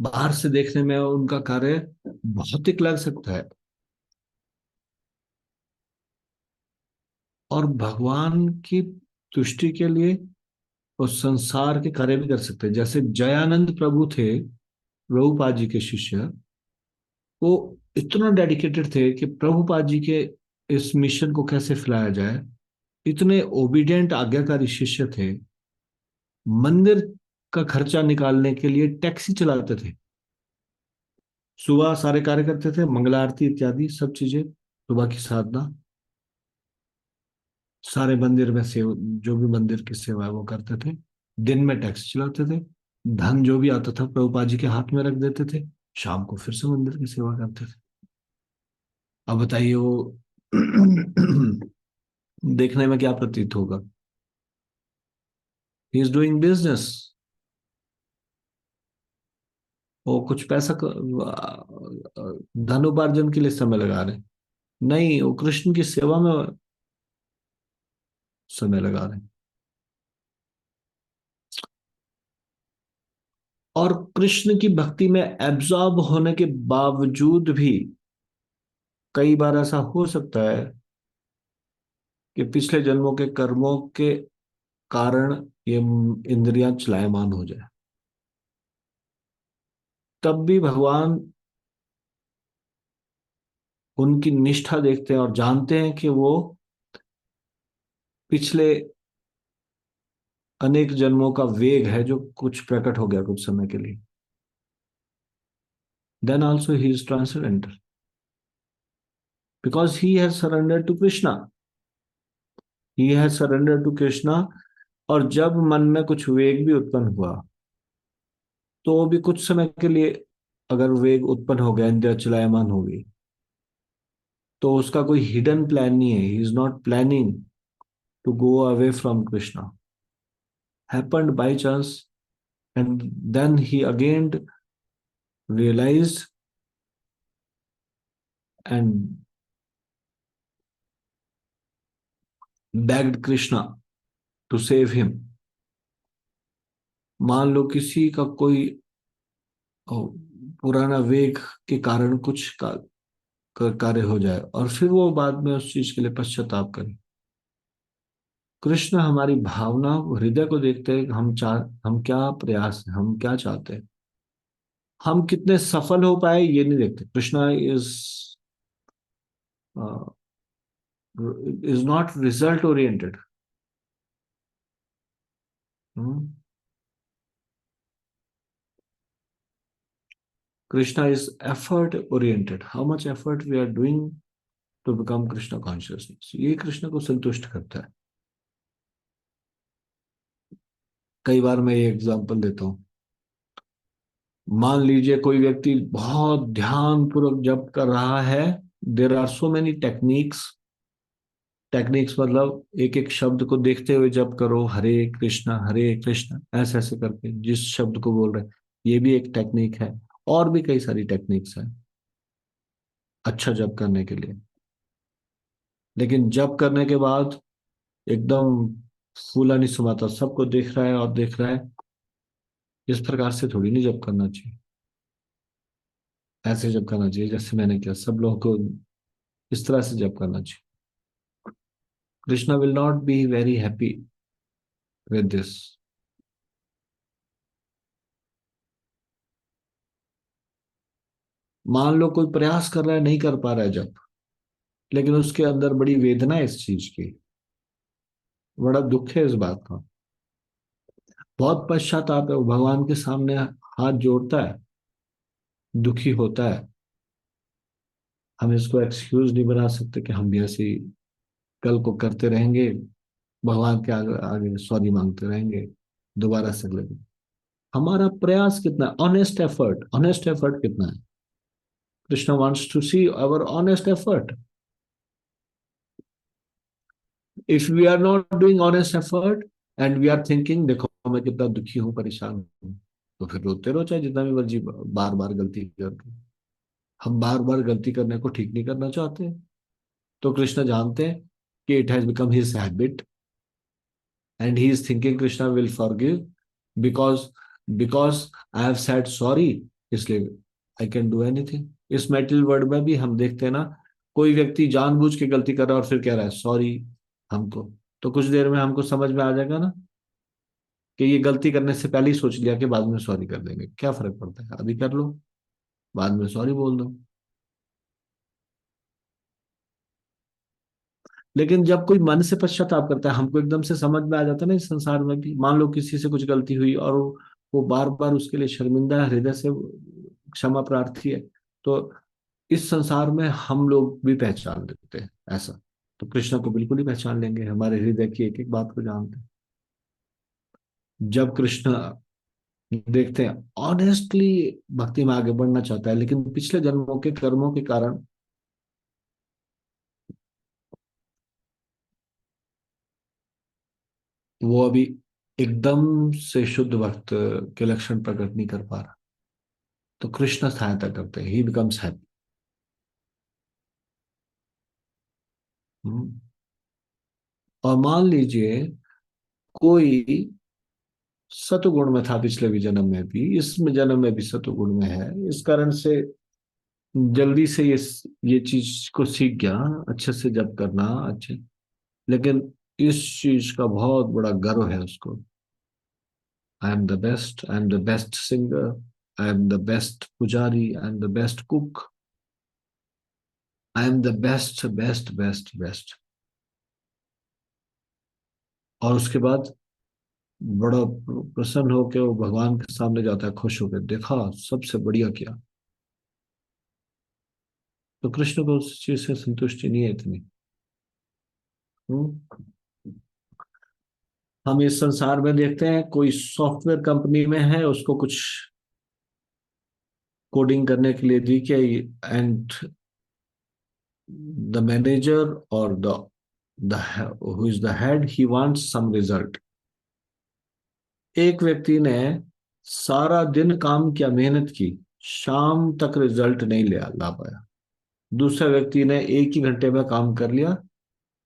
S1: बाहर से देखने में उनका कार्य भौतिक लग सकता है, और भगवान की तुष्टि के लिए उस संसार के कार्य भी कर सकते हैं। जैसे जयानंद प्रभु थे, प्रभुपाद जी के शिष्य, वो इतना डेडिकेटेड थे कि प्रभुपाद जी के इस मिशन को कैसे फैलाया जाए, इतने ओबीडियंट आज्ञाकारी शिष्य थे, मंदिर का खर्चा निकालने के लिए टैक्सी चलाते थे, सुबह सारे कार्य करते थे, मंगला आरती इत्यादि सब चीजें, सुबह की साधना, सारे मंदिर में सेव जो भी मंदिर की सेवा है वो करते थे, दिन में टैक्सी चलाते थे, धन जो भी आता था प्रभुपाद जी के हाथ में रख देते थे, शाम को फिर से मंदिर की सेवा करते थे। अब बताइए वो देखने में क्या प्रतीत होगा? ही इज डूइंग बिजनेस, वो कुछ पैसा धन उपार्जन के लिए समय लगा रहे हैं। नहीं, वो कृष्ण की सेवा में समय लगा रहे हैं। और कृष्ण की भक्ति में एब्जॉर्ब होने के बावजूद भी कई बार ऐसा हो सकता है कि पिछले जन्मों के कर्मों के कारण ये इंद्रियां चलायमान हो जाए। तब भी भगवान उनकी निष्ठा देखते हैं और जानते हैं कि वो पिछले अनेक जन्मों का वेग है जो कुछ प्रकट हो गया कुछ समय के लिए। Then also he is transcendental because he has surrender to Krishna. He has surrender to Krishna. और जब मन में कुछ वेग भी उत्पन्न हुआ तो वो भी कुछ समय के लिए, अगर वेग उत्पन्न हो गया, इंद्रिया चलायमान हो गई, तो उसका कोई हिडन प्लान नहीं है। He is not planning to go away from Krishna. Happened by chance, and then he again realized and begged Krishna to save him। मान लो किसी का कोई पुराना वेग के कारण कुछ कार्य हो जाए और फिर वो बाद में उस चीज के लिए पश्चाताप करे। कृष्ण हमारी भावना हृदय को देखते हैं। हम क्या प्रयास है, हम क्या चाहते हैं, हम कितने सफल हो पाए ये नहीं देखते। Krishna is not result oriented. Krishna is effort oriented. How much effort we are doing to become Krishna consciousness, ये कृष्ण को संतुष्ट करता है। कई बार मैं ये एग्जांपल देता हूँ। मान लीजिए कोई व्यक्ति बहुत ध्यान पूर्वक जप कर रहा है। There are so many techniques. Techniques मतलब एक एक शब्द को देखते हुए जप करो, हरे कृष्ण ऐसे ऐसे करके जिस शब्द को बोल रहे हैं, ये भी एक टेक्निक है। और भी कई सारी टेक्निक्स हैं अच्छा जप करने के लिए। लेकिन जप करने के बाद एकदम फूला नहीं समाता, सबको देख रहा है और देख रहा है, इस प्रकार से थोड़ी नहीं जप करना चाहिए। ऐसे जप करना चाहिए जैसे मैंने किया, सब लोगों को इस तरह से जप करना चाहिए। Krishna will not be very happy with this. मान लो कोई प्रयास कर रहा है, नहीं कर पा रहा है जप, लेकिन उसके अंदर बड़ी वेदना है इस चीज की, बड़ा दुख है इस बात का, बहुत पश्चाताप है, वो भगवान के सामने हाथ जोड़ता है, दुखी होता है। हम इसको एक्सक्यूज नहीं बना सकते कि हम भी ऐसे ही कल को करते रहेंगे, भगवान के आगे आगे सॉरी मांगते रहेंगे दोबारा से अगले दिन। हमारा प्रयास कितना है, ऑनेस्ट एफर्ट कितना है। Krishna wants to see our honest effort. If we are not doing honest effort and we are thinking देखो मैं कितना दुखी हूं, परेशान हूं, तो फिर रोते रहो चाहे जितना भी मर्जी, बार बार गलती करके। हम बार बार गलती करने को ठीक नहीं करना चाहते। तो कृष्ण जानते हैं कि it has become his habit and he is thinking Krishna will forgive because because I have said sorry, इसलिए I can do anything। इस मेटल वर्ड में भी हम देखते हैं ना, कोई व्यक्ति जानबूझ के गलती कर रहा है और फिर कह रहा है सॉरी हमको, तो कुछ देर में हमको समझ में आ जाएगा ना कि ये गलती करने से पहले ही सोच लिया कि बाद में सॉरी कर देंगे। क्या फर्क पड़ता है, अभी कर लो, बाद में सॉरी बोल दो। लेकिन जब कोई मन से पश्चाताप करता है, हमको एकदम से समझ में आ जाता है ना, इस संसार में भी मान लो किसी से कुछ गलती हुई और वो बार बार उसके लिए शर्मिंदा है, हृदय से क्षमा प्रार्थी है, तो इस संसार में हम लोग भी पहचान लेते हैं ऐसा। तो कृष्ण को बिल्कुल ही पहचान लेंगे, हमारे हृदय की एक एक बात को जानते हैं। जब कृष्ण देखते हैं ऑनेस्टली भक्ति में आगे बढ़ना चाहता है, लेकिन पिछले जन्मों के कर्मों के कारण वो अभी एकदम से शुद्ध भक्त के लक्षण प्रकट नहीं कर पा रहा, तो कृष्ण सहायता करते हैं, ही बिकम्स हैप्पी। और मान लीजिए कोई सतुगुण में था पिछले भी जन्म में भी, इस जन्म में भी सतुगुण में है, इस कारण से जल्दी से ये चीज को सीख गया, अच्छे से जप करना अच्छे, लेकिन इस चीज का बहुत बड़ा गर्व है उसको। I am the best, I am the best singer, I am the best pujari, I am the best cook, I am the best best best best. और उसके बाद बड़ा प्रसन्न होकर वो भगवान के सामने जाता है, खुश होकर, देखा सबसे बढ़िया किया। तो कृष्ण को उस चीज से संतुष्टि नहीं है इतनी। हम्म। हम इस संसार में देखते हैं कोई सॉफ्टवेयर कंपनी में है, उसको कुछ कोडिंग करने के लिए दी क्या, एंड द मैनेजर और the who is the head, he wants some result. एक व्यक्ति ने सारा दिन काम किया, मेहनत की, शाम तक रिजल्ट नहीं ला पाया। दूसरे व्यक्ति ने एक ही घंटे में काम कर लिया,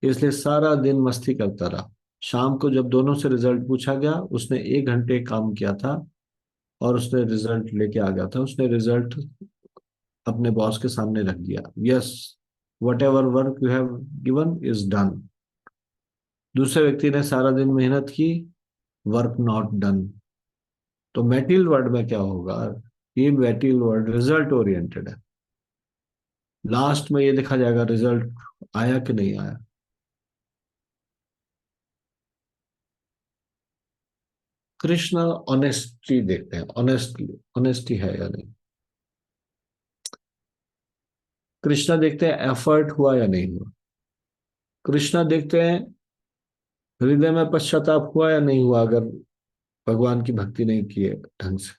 S1: इसलिए सारा दिन मस्ती करता रहा। शाम को जब दोनों से रिजल्ट पूछा गया, उसने एक घंटे काम किया था और उसने रिजल्ट लेके आ गया था, उसने रिजल्ट अपने बॉस के सामने रख दिया, yes, what ever work you have given is done. दूसरे व्यक्ति ने सारा दिन मेहनत की, वर्क नॉट डन। तो मेटीरियल वर्ड में क्या होगा, ये मेटीरियल वर्ड रिजल्ट ओरिएंटेड है, लास्ट में ये देखा जाएगा रिजल्ट आया कि नहीं आया। कृष्ण ऑनेस्टी देखते हैं, ऑनेस्टी है या नहीं। कृष्णा देखते हैं एफर्ट हुआ या नहीं हुआ। कृष्णा देखते हैं हृदय में पश्चाताप हुआ या नहीं हुआ, अगर भगवान की भक्ति नहीं की है ढंग से।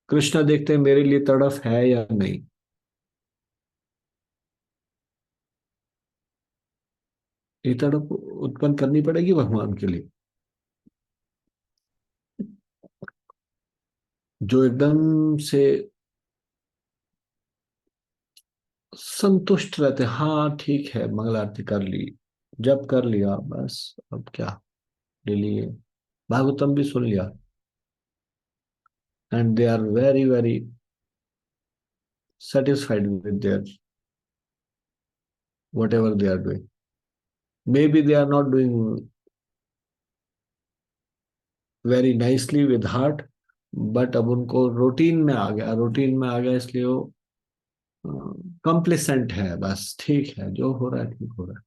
S1: कृष्णा देखते हैं मेरे लिए तड़फ है या नहीं। ये तड़प उत्पन्न करनी पड़ेगी भगवान के लिए, जो एकदम से संतुष्ट रहते हैं, हाँ ठीक है, मंगल आरती कर ली, जब कर लिया बस, अब क्या, ले लिए, भागवतम भी सुन लिया, and they are very very satisfied with their whatever they are doing. Maybe they are not doing very nicely with heart, but अब उनको रूटीन में आ गया, रूटीन में आ गया, इसलिए वो कंप्लेसेंट है, बस ठीक है, जो हो रहा है ठीक हो रहा है।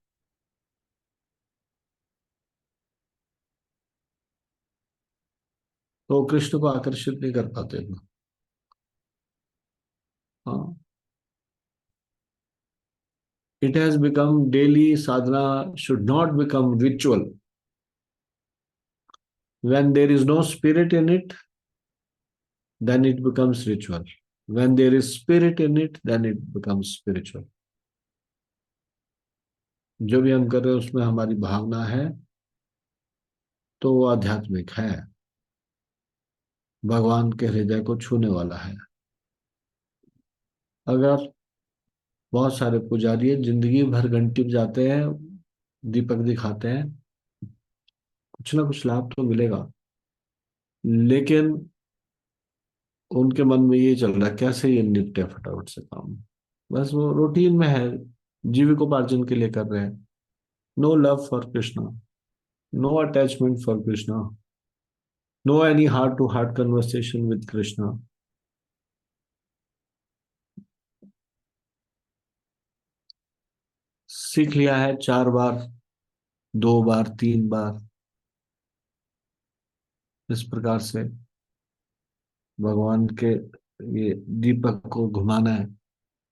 S1: तो कृष्ण को आकर्षित नहीं कर पाते ना। हाँ, it has become daily, sadhana should not become ritual. When there is no spirit in it, then it becomes ritual. When there is spirit in it, then it becomes spiritual. जो भी हम कर रहे हैं उसमें हमारी भावना है तो वो आध्यात्मिक है, भगवान के हृदय को छूने वाला है। अगर बहुत सारे पुजारी जिंदगी भर घंटी बजाते हैं, दीपक दिखाते हैं, कुछ ना कुछ लाभ तो मिलेगा, लेकिन उनके मन में ये चल रहा है कैसे ये निपटे फटाफट से काम, बस वो रूटीन में है, जीविकोपार्जन के लिए कर रहे हैं। No love for Krishna, no attachment for Krishna, no any heart to heart conversation with Krishna. सीख लिया है 4 बार, 2 बार, 3 बार, इस प्रकार से भगवान के ये दीपक को घुमाना है,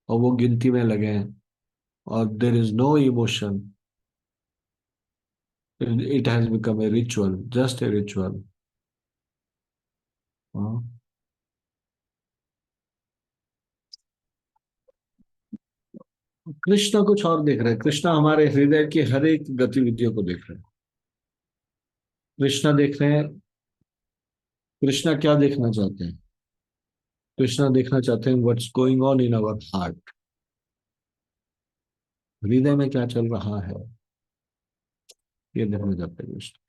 S1: और वो गिनती में लगे हैं, और there is no emotion, it has become a ritual, just a ritual. Krishna कुछ और देख रहे हैं, कृष्णा हमारे हृदय की हर एक गतिविधियों को देख रहे हैं। कृष्णा देख रहे हैं। कृष्णा क्या देखना चाहते हैं? कृष्णा देखना चाहते हैं what's going on in our heart. हृदय में क्या चल रहा है, ये देखना चाहते हैं कृष्ण।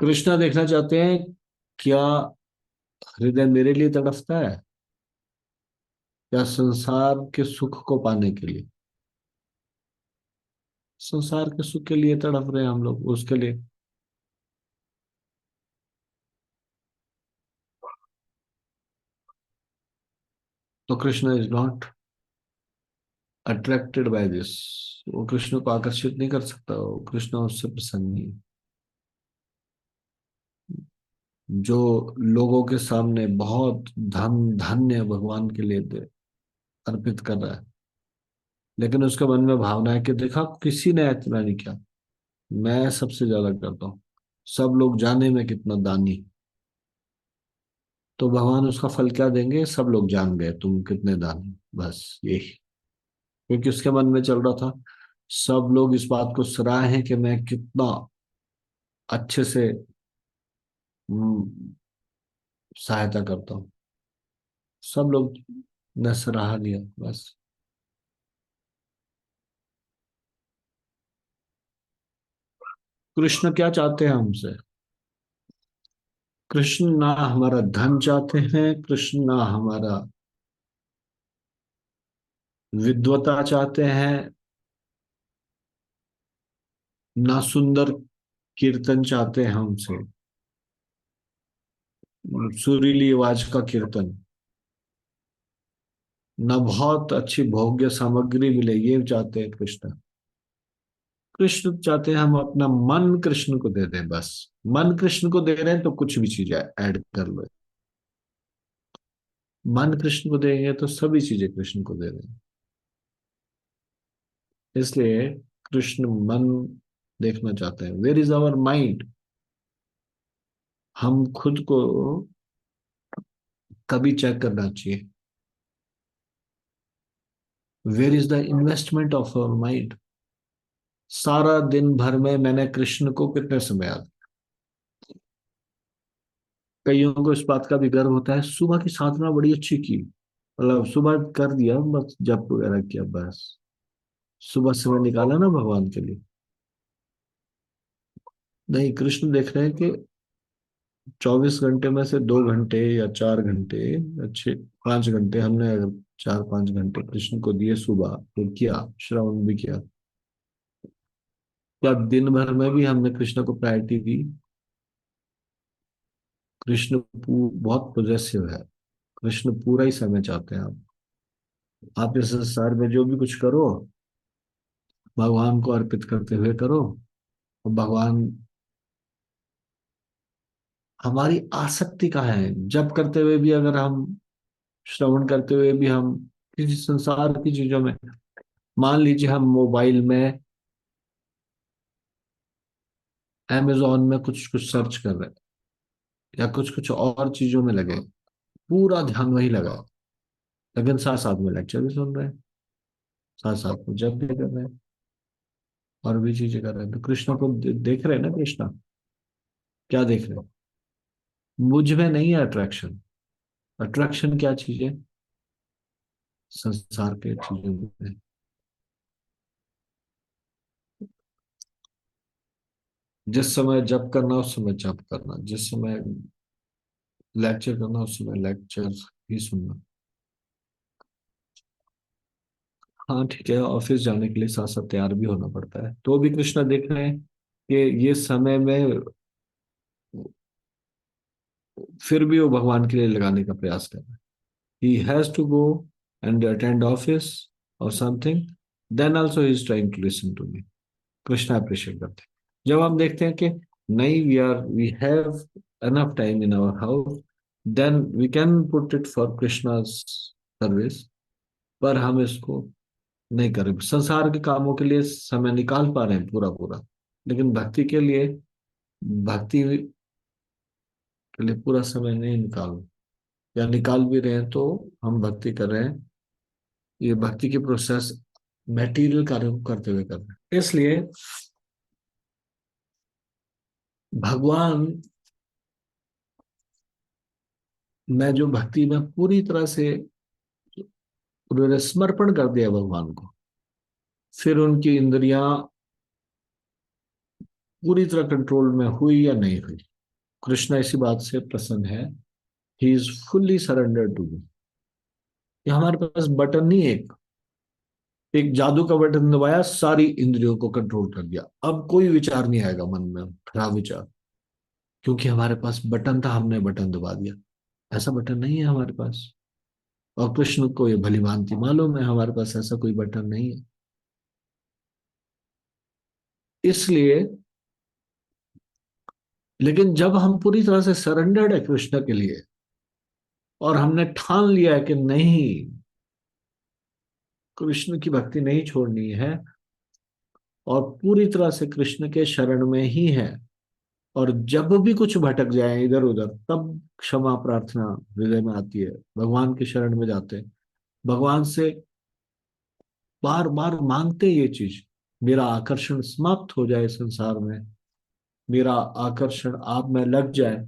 S1: कृष्णा देखना चाहते हैं क्या हृदय मेरे लिए तड़पता है, या संसार के सुख को पाने के लिए? संसार के सुख के लिए तड़प रहे हैं हम लोग, उसके लिए। तो Krishna is not attracted by this. वो कृष्ण को आकर्षित नहीं कर सकता, वो कृष्ण उससे प्रसन्न नहीं है। जो लोगों के सामने बहुत धन धान्य भगवान के लिए अर्पित कर रहा है, लेकिन उसके मन में भावना है कि देखा किसी ने इतना नहीं किया, मैं सबसे ज्यादा करता हूँ, सब लोग जाने में कितना दानी। तो भगवान उसका फल क्या देंगे? सब लोग जान गए तुम कितने दानी, बस यही। क्योंकि उसके मन में चल रहा था सब लोग इस बात को सराहें कि मैं कितना अच्छे से हम्म, सहायता करता हूँ। सब लोग ने सराहा लिया, बस। कृष्ण क्या चाहते हैं हमसे? कृष्ण ना हमारा धन चाहते हैं, कृष्ण ना हमारा विद्वता चाहते हैं, ना सुंदर कीर्तन चाहते हैं हमसे, सुरीली आवाज का कीर्तन, ना बहुत अच्छी भोग्य सामग्री मिले, ये चाहते हैं कृष्ण। कृष्ण चाहते हैं हम अपना मन कृष्ण को दे दें, बस। मन कृष्ण को दे रहे हैं तो कुछ भी चीज ऐड कर लो। मन कृष्ण को देंगे तो सभी चीजें कृष्ण को दे रहे हैं। इसलिए कृष्ण मन देखना चाहते हैं। Where is our mind? हम खुद को कभी चेक करना चाहिए। Where is the investment of our mind? सारा दिन भर में मैंने कृष्ण को कितने समय याद? कईयों को इस बात का भी गर्व होता है, सुबह की साधना बड़ी अच्छी की, मतलब सुबह कर दिया, बस जप वगैरह किया, बस सुबह समय निकाला ना भगवान के लिए। नहीं, कृष्ण देख रहे हैं कि 24 घंटे में से 2 घंटे या 4 घंटे, अच्छे 5 घंटे हमने अगर 4-5 घंटे कृष्ण को दिए सुबह, तो किया, श्रवण भी किया, क्या दिन भर में भी हमने कृष्ण को प्रायोरिटी दी? कृष्ण बहुत पोजेसिव है। कृष्ण पूरा ही समय चाहते हैं आप इस संसार में जो भी कुछ करो, भगवान को अर्पित करते हुए करो। और भगवान, हमारी आसक्ति कहाँ है? जब करते हुए भी अगर हम, श्रवण करते हुए भी हम किसी संसार की चीजों में, मान लीजिए हम मोबाइल में अमेजोन में कुछ कुछ सर्च कर रहे हैं, या कुछ कुछ और चीजों में लगे, पूरा ध्यान वही लगा, लेकिन साथ साथ में लेक्चर भी सुन रहे हैं, साथ साथ में जप भी कर रहे हैं, और भी चीजें कर रहे हैं। तो कृष्ण को देख रहे हैं ना कृष्णा? क्या देख रहे हैं? मुझ में नहीं है अट्रैक्शन। अट्रैक्शन क्या चीज है? संसार के चीजों में। जिस समय जप करना उस समय जप करना, जिस समय लेक्चर करना उस समय लेक्चर ही सुनना। हाँ ठीक है, ऑफिस जाने के लिए साथ साथ तैयार भी होना पड़ता है, तो भी कृष्णा देख रहे हैं कि ये समय में फिर भी वो भगवान के लिए लगाने का प्रयास कर रहा है। He has to go and attend office और something, then also he is trying to listen to me. Krishna appreciate करते हैं। जब हम देखते हैं कि नहीं, we have enough time in our house, then we can put it for Krishna service. पर हम इसको नहीं कर रहे, संसार के कामों के लिए समय निकाल पा रहे हैं पूरा पूरा, लेकिन भक्ति के लिए, भक्ति के लिए पूरा समय नहीं निकाल, या निकाल भी रहे हैं तो हम भक्ति कर रहे हैं, ये भक्ति की प्रोसेस मटेरियल कार्यों को करते हुए कर रहे हैं। इसलिए भगवान में जो भक्ति में पूरी तरह से उन्होंने समर्पण कर दिया भगवान को, फिर उनकी इंद्रियां पूरी तरह कंट्रोल में हुई या नहीं हुई, कृष्ण इसी बात से प्रसन्न है। He is fully surrender to me. ये हमारे पास बटन नहीं है, एक एक जादू का बटन दबाया, सारी इंद्रियों को कंट्रोल कर दिया, अब कोई विचार नहीं आएगा मन में, खराब विचार, क्योंकि हमारे पास बटन था, हमने बटन दबा दिया। ऐसा बटन नहीं है हमारे पास, और कृष्ण को ये भली भांति मालूम है हमारे पास ऐसा कोई बटन नहीं है। इसलिए, लेकिन जब हम पूरी तरह से सरेंडर्ड है कृष्ण के लिए, और हमने ठान लिया है कि नहीं, कृष्ण की भक्ति नहीं छोड़नी है, और पूरी तरह से कृष्ण के शरण में ही है, और जब भी कुछ भटक जाए इधर उधर, तब क्षमा प्रार्थना हृदय में आती है, भगवान के शरण में जाते हैं, भगवान से बार बार मांगते ये चीज, मेरा आकर्षण समाप्त हो जाए संसार में, मेरा आकर्षण आप में लग जाए।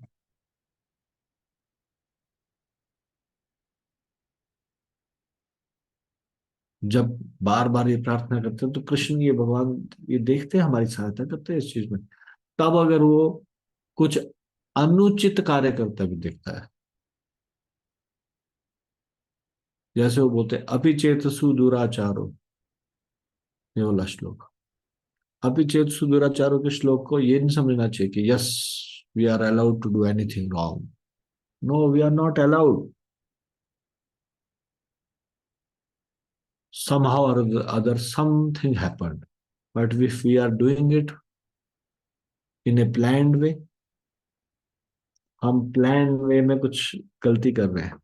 S1: जब बार बार ये प्रार्थना करते हैं तो कृष्ण, ये भगवान, ये देखते हैं, हमारी सहायता करते हैं इस चीज में। तब अगर वो कुछ अनुचित कार्य करता भी दिखता है, जैसे वो बोलते हैं अपिचेत सुदुराचारो, ये वाला श्लोक, अपिचेत सुदुराचारो के श्लोक को ये नहीं समझना चाहिए कि yes, we are allowed to do anything wrong. No, we are not allowed. Somehow or other something happened, but if we are doing it in a planned way, हम प्लान वे में कुछ गलती कर रहे हैं,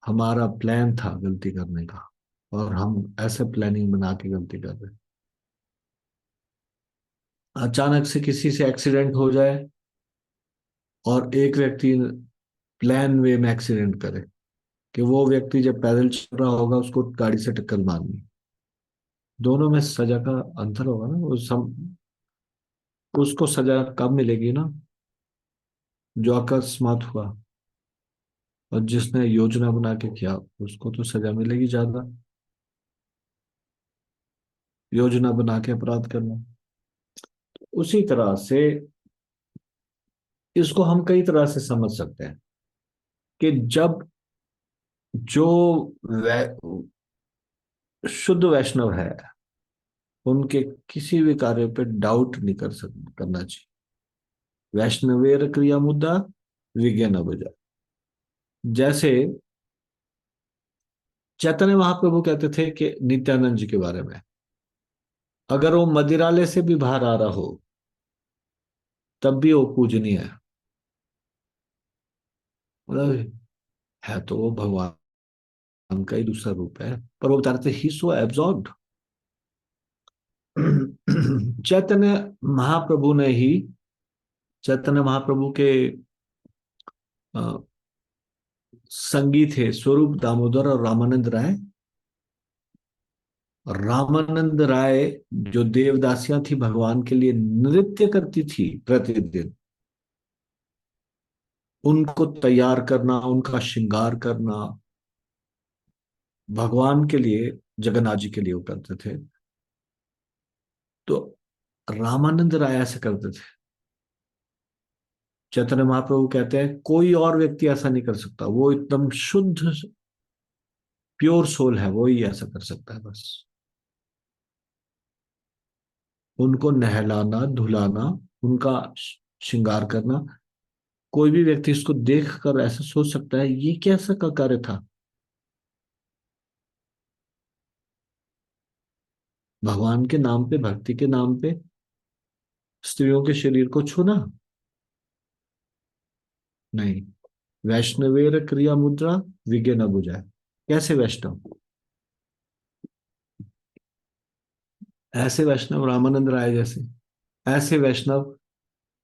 S1: हमारा प्लान था गलती करने का, और हम ऐसे प्लानिंग बना के गलती कर रहे हैं। अचानक से किसी से एक्सीडेंट हो जाए, और एक व्यक्ति प्लान वे में एक्सीडेंट करे, कि वो व्यक्ति जब पैदल चल रहा होगा उसको गाड़ी से टक्कर मारनी, दोनों में सजा का अंतर होगा ना। उसको सजा कब मिलेगी ना, जो अकस्मात हुआ, और जिसने योजना बना के किया उसको तो सजा मिलेगी ज्यादा। योजना बना के अपराध करना, उसी तरह से इसको हम कई तरह से समझ सकते हैं कि जब जो शुद्ध वैष्णव है, उनके किसी भी कार्य पे डाउट नहीं करना चाहिए। वैष्णवेर क्रिया मुद्दा विज्ञान बुझा। जैसे चैतन्य महाप्रभु कहते थे कि नित्यानंद जी के बारे में, अगर वो मदिरालय से भी बाहर आ रहा हो तब भी वो पूजनीय है। मतलब है तो वो भगवान का ही दूसरा रूप है, पर वो बता रहे थे ही सो एब्जॉर्ब्ड। चैतन्य महाप्रभु ने ही, चैतन्य महाप्रभु के संगी थे स्वरूप दामोदर और रामानंद राय। रामानंद राय जो देवदासियां थी भगवान के लिए नृत्य करती थी प्रतिदिन, उनको तैयार करना, उनका श्रृंगार करना भगवान के लिए, जगन्नाथ जी के लिए वो करते थे। तो रामानंद राय ऐसे करते थे। चैतन्य महाप्रभु कहते हैं कोई और व्यक्ति ऐसा नहीं कर सकता, वो एकदम शुद्ध प्योर सोल है, वो ही ऐसा कर सकता है बस। उनको नहलाना धुलाना, उनका श्रृंगार करना, कोई भी व्यक्ति इसको देखकर ऐसा सोच सकता है ये कैसा का कार्य था। भगवान के नाम पे, भक्ति के नाम पे स्त्रियों के शरीर को छूना नहीं। वैष्णवेर क्रिया मुद्रा विज्ञ न बुझाए। कैसे वैष्णव? ऐसे वैष्णव रामानंद राय जैसे, ऐसे वैष्णव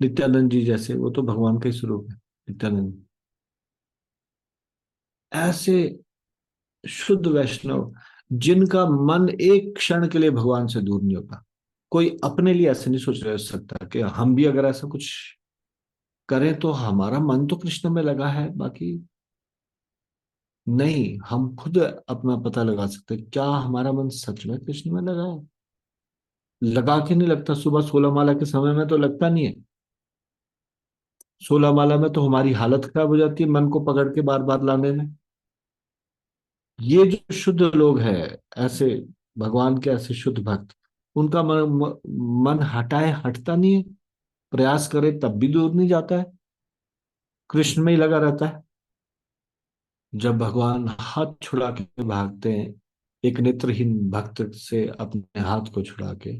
S1: नित्यानंद जी जैसे, वो तो भगवान का ही स्वरूप है नित्यानंद। ऐसे शुद्ध वैष्णव जिनका मन एक क्षण के लिए भगवान से दूर नहीं होता, कोई अपने लिए ऐसे नहीं सोच रह सकता कि हम भी अगर ऐसा कुछ करें तो हमारा मन तो कृष्ण में लगा है, बाकी नहीं। हम खुद अपना पता लगा सकते हैं, क्या हमारा मन सच में कृष्ण में लगा है? लगा के नहीं लगता। सुबह 16 माला के समय में तो लगता नहीं है। 16 माला में तो हमारी हालत खराब हो जाती है मन को पकड़ के बार बार लाने में। ये जो शुद्ध लोग हैं, ऐसे भगवान के ऐसे शुद्ध भक्त, उनका मन हटाए हटता नहीं है। प्रयास करे तब भी दूर नहीं जाता है, कृष्ण में ही लगा रहता है। जब भगवान हाथ छुड़ा के भागते हैं एक नेत्रहीन भक्त से अपने हाथ को छुड़ा के,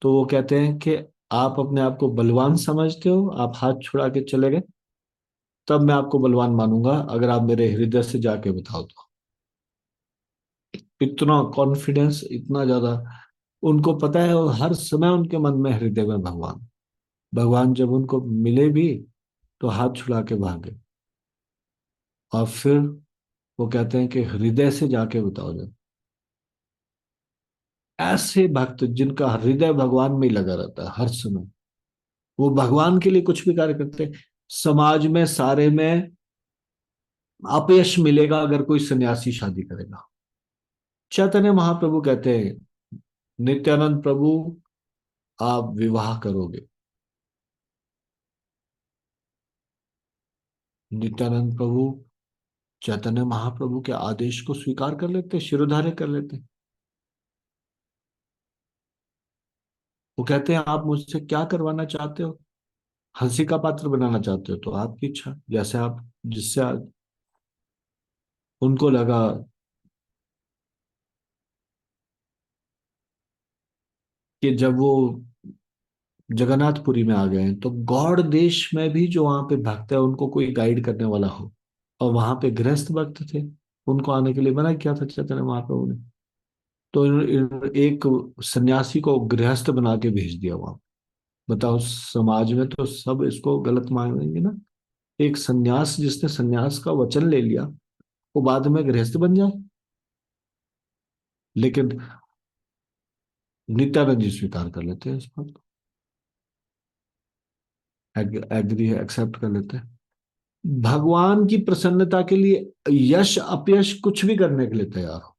S1: तो वो कहते हैं कि आप अपने आप को बलवान समझते हो, आप हाथ छुड़ा के चले गए, तब मैं आपको बलवान मानूंगा अगर आप मेरे हृदय से जाके बताओ तो। इतना कॉन्फिडेंस, इतना ज्यादा उनको पता है, और हर समय उनके मन में हृदय में भगवान। भगवान जब उनको मिले भी तो हाथ छुड़ा के भागे, और फिर वो कहते हैं कि हृदय से जाके बताओ जब। ऐसे भक्त जिनका हृदय भगवान में ही लगा रहता है हर समय, वो भगवान के लिए कुछ भी कार्य करते हैं। समाज में सारे में अपयश मिलेगा अगर कोई सन्यासी शादी करेगा। चैतन्य महाप्रभु कहते हैं, नित्यानंद प्रभु आप विवाह करोगे, नित्यानंद प्रभु चैतन्य महाप्रभु के आदेश को स्वीकार कर लेते, शिरोधार्य कर लेते। वो कहते हैं आप मुझसे क्या करवाना चाहते हो, हंसी का पात्र बनाना चाहते हो तो आपकी इच्छा, जैसे आप, जिससे उनको लगा कि जब वो जगन्नाथपुरी में आ गए हैं तो गौड़ देश में भी जो वहां पे भक्त है उनको कोई गाइड करने वाला हो, और वहां पे गृहस्थ भक्त थे, उनको आने के लिए मना किया था चैतन्य महाप्रभु ने। तो एक सन्यासी को गृहस्थ बना के भेज दिया वहां। बताओ, समाज में तो सब इसको गलत मानेंगे ना। एक सन्यास, जिसने सन्यास का वचन ले लिया, वो बाद में गृहस्थ बन जाए। लेकिन नित्यानंद जी स्वीकार कर लेते हैं इस बात को, एग्री है, एक्सेप्ट कर लेते हैं। भगवान की प्रसन्नता के लिए यश अपयश कुछ भी करने के लिए तैयार हो।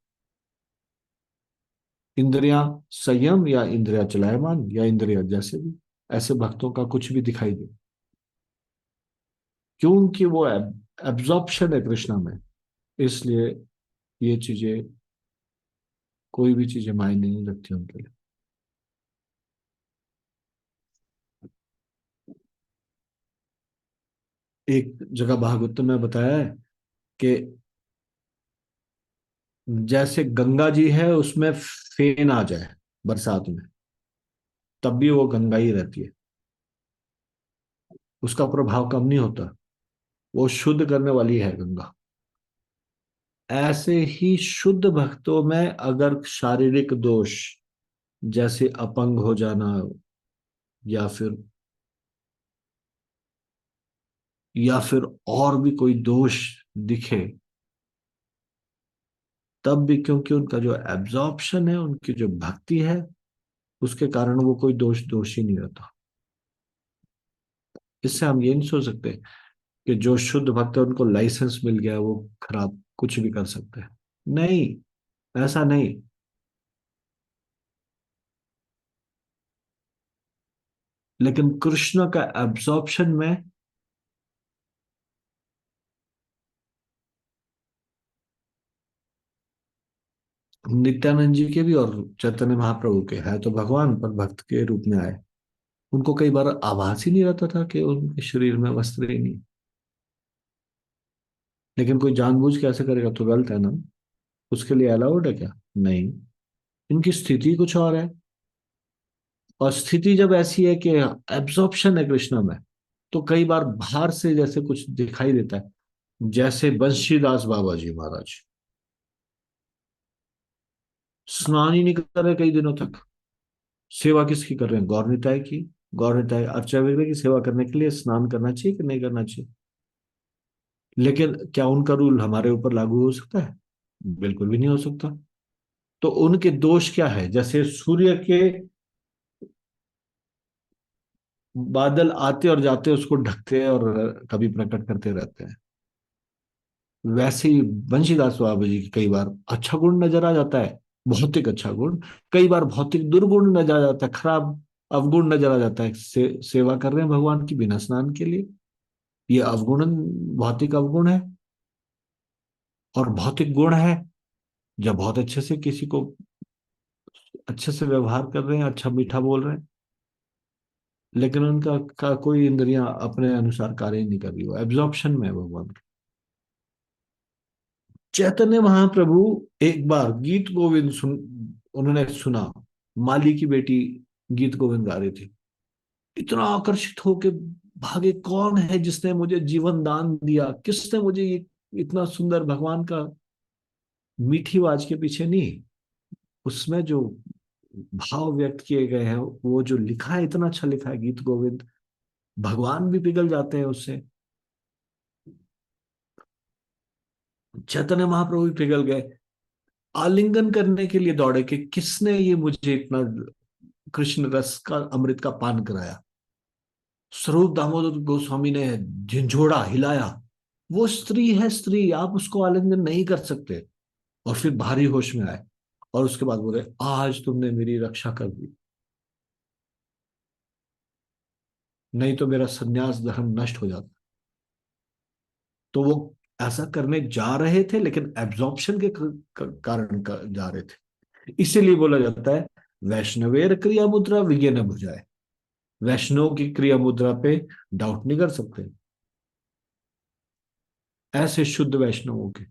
S1: इंद्रियां संयम या इंद्रिया चलायमान या इंद्रिया जैसे भी, ऐसे भक्तों का कुछ भी दिखाई दे, क्योंकि वो एब्जॉर्प्शन है कृष्णा में। इसलिए ये चीजें, कोई भी चीजें मायने नहीं रखती उनके लिए। एक जगह भागवत में बताया है कि जैसे गंगा जी है उसमें फेन आ जाए बरसात में, तब भी वो गंगा ही रहती है, उसका प्रभाव कम नहीं होता, वो शुद्ध करने वाली है गंगा। ऐसे ही शुद्ध भक्तों में अगर शारीरिक दोष, जैसे अपंग हो जाना, या फिर और भी कोई दोष दिखे, तब भी क्योंकि उनका जो एब्जॉर्प्शन है, उनकी जो भक्ति है, उसके कारण वो कोई दोष ही नहीं रहता। इससे हम ये नहीं सोच सकते कि जो शुद्ध भक्त है उनको लाइसेंस मिल गया, वो खराब कुछ भी कर सकते हैं। नहीं, ऐसा नहीं। लेकिन कृष्ण का एब्जॉर्प्शन में नित्यानंद जी के भी और चैतन्य महाप्रभु के, है तो भगवान पर भक्त के रूप में आए, उनको कई बार आभास ही नहीं रहता था कि उनके शरीर में वस्त्र ही नहीं। लेकिन कोई जानबूझ के ऐसे करेगा तो गलत है ना, उसके लिए अलाउड है क्या? नहीं। इनकी स्थिति कुछ और है, और स्थिति जब ऐसी है कि एब्जॉर्प्शन है कृष्ण में, तो कई बार बाहर से जैसे कुछ दिखाई देता है। जैसे बंशीदास बाबा जी महाराज स्नान ही नहीं कर रहे कई दिनों तक। सेवा किसकी कर रहे हैं? गौर निताय की। गौर निताय अर्चा वगैरह की सेवा करने के लिए स्नान करना चाहिए कि नहीं करना चाहिए? लेकिन क्या उनका रूल हमारे ऊपर लागू हो सकता है? बिल्कुल भी नहीं हो सकता। तो उनके दोष क्या है? जैसे सूर्य के बादल आते और जाते उसको ढकते और कभी प्रकट करते रहते हैं। वैसे ही बंशीदास बाबा जी की कई बार अच्छा गुण नजर आ जाता है, भौतिक अच्छा गुण, कई बार भौतिक दुर्गुण नजर आ जाता है, खराब अवगुण नजर आ जाता है। सेवा कर रहे हैं भगवान की बिना स्नान के लिए, ये अवगुण, भौतिक अवगुण है। और भौतिक गुण है जब बहुत अच्छे से किसी को अच्छे से व्यवहार कर रहे हैं, अच्छा मीठा बोल रहे हैं, लेकिन उनका का कोई इंद्रियां अपने अनुसार कार्य नहीं कर रही, वो एब्जॉर्प्शन में है भगवान के। चैतन्य महाप्रभु एक बार गीत गोविंद उन्होंने सुना, माली की बेटी गीत गोविंद गा रही थी, इतना आकर्षित होके भागे, कौन है जिसने मुझे जीवन दान दिया, किसने मुझे ये इतना सुंदर भगवान का मीठी आवाज के पीछे नहीं, उसमें जो भाव व्यक्त किए गए हैं, वो जो लिखा है इतना अच्छा लिखा है गीत गोविंद, भगवान भी पिघल जाते हैं उससे। चैतन्य महाप्रभु भी पिघल गए, आलिंगन करने के लिए दौड़े कि किसने ये मुझे इतना कृष्ण रस का अमृत का पान कराया। स्वरूप दामोदर गोस्वामी ने झिंझोड़ा हिलाया, वो स्त्री है, स्त्री, आप उसको आलिंगन नहीं कर सकते। और फिर भारी होश में आए और उसके बाद बोले, आज तुमने मेरी रक्षा कर दी, नहीं तो मेरा संन्यास धर्म नष्ट हो जाता। तो वो ऐसा करने जा रहे थे, लेकिन एब्जॉर्प्शन के कारण जा रहे थे। इसीलिए बोला जाता है वैष्णवेर क्रिया मुद्रा विज्ञ न भुजाए, वैष्णव की क्रिया मुद्रा पे डाउट नहीं कर सकते। ऐसे शुद्ध वैष्णवों के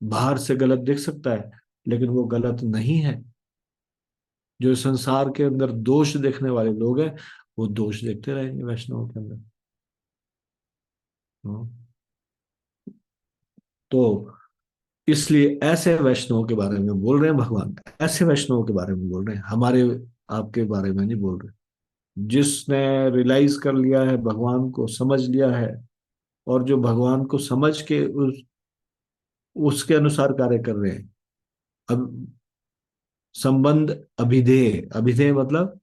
S1: बाहर से गलत दिख सकता है, लेकिन वो गलत नहीं है। जो संसार के अंदर दोष देखने वाले लोग हैं, वो दोष देखते रहेंगे वैष्णवों के अंदर। हाँ। तो इसलिए ऐसे वैष्णवों के बारे में बोल रहे हैं भगवान, ऐसे वैष्णवों के बारे में बोल रहे हैं, हमारे आपके बारे में नहीं बोल रहे। जिसने रियलाइज कर लिया है, भगवान को समझ लिया है, और जो भगवान को समझ के उसके अनुसार कार्य कर रहे हैं। अब संबंध अभिधेय, अभिधेय मतलब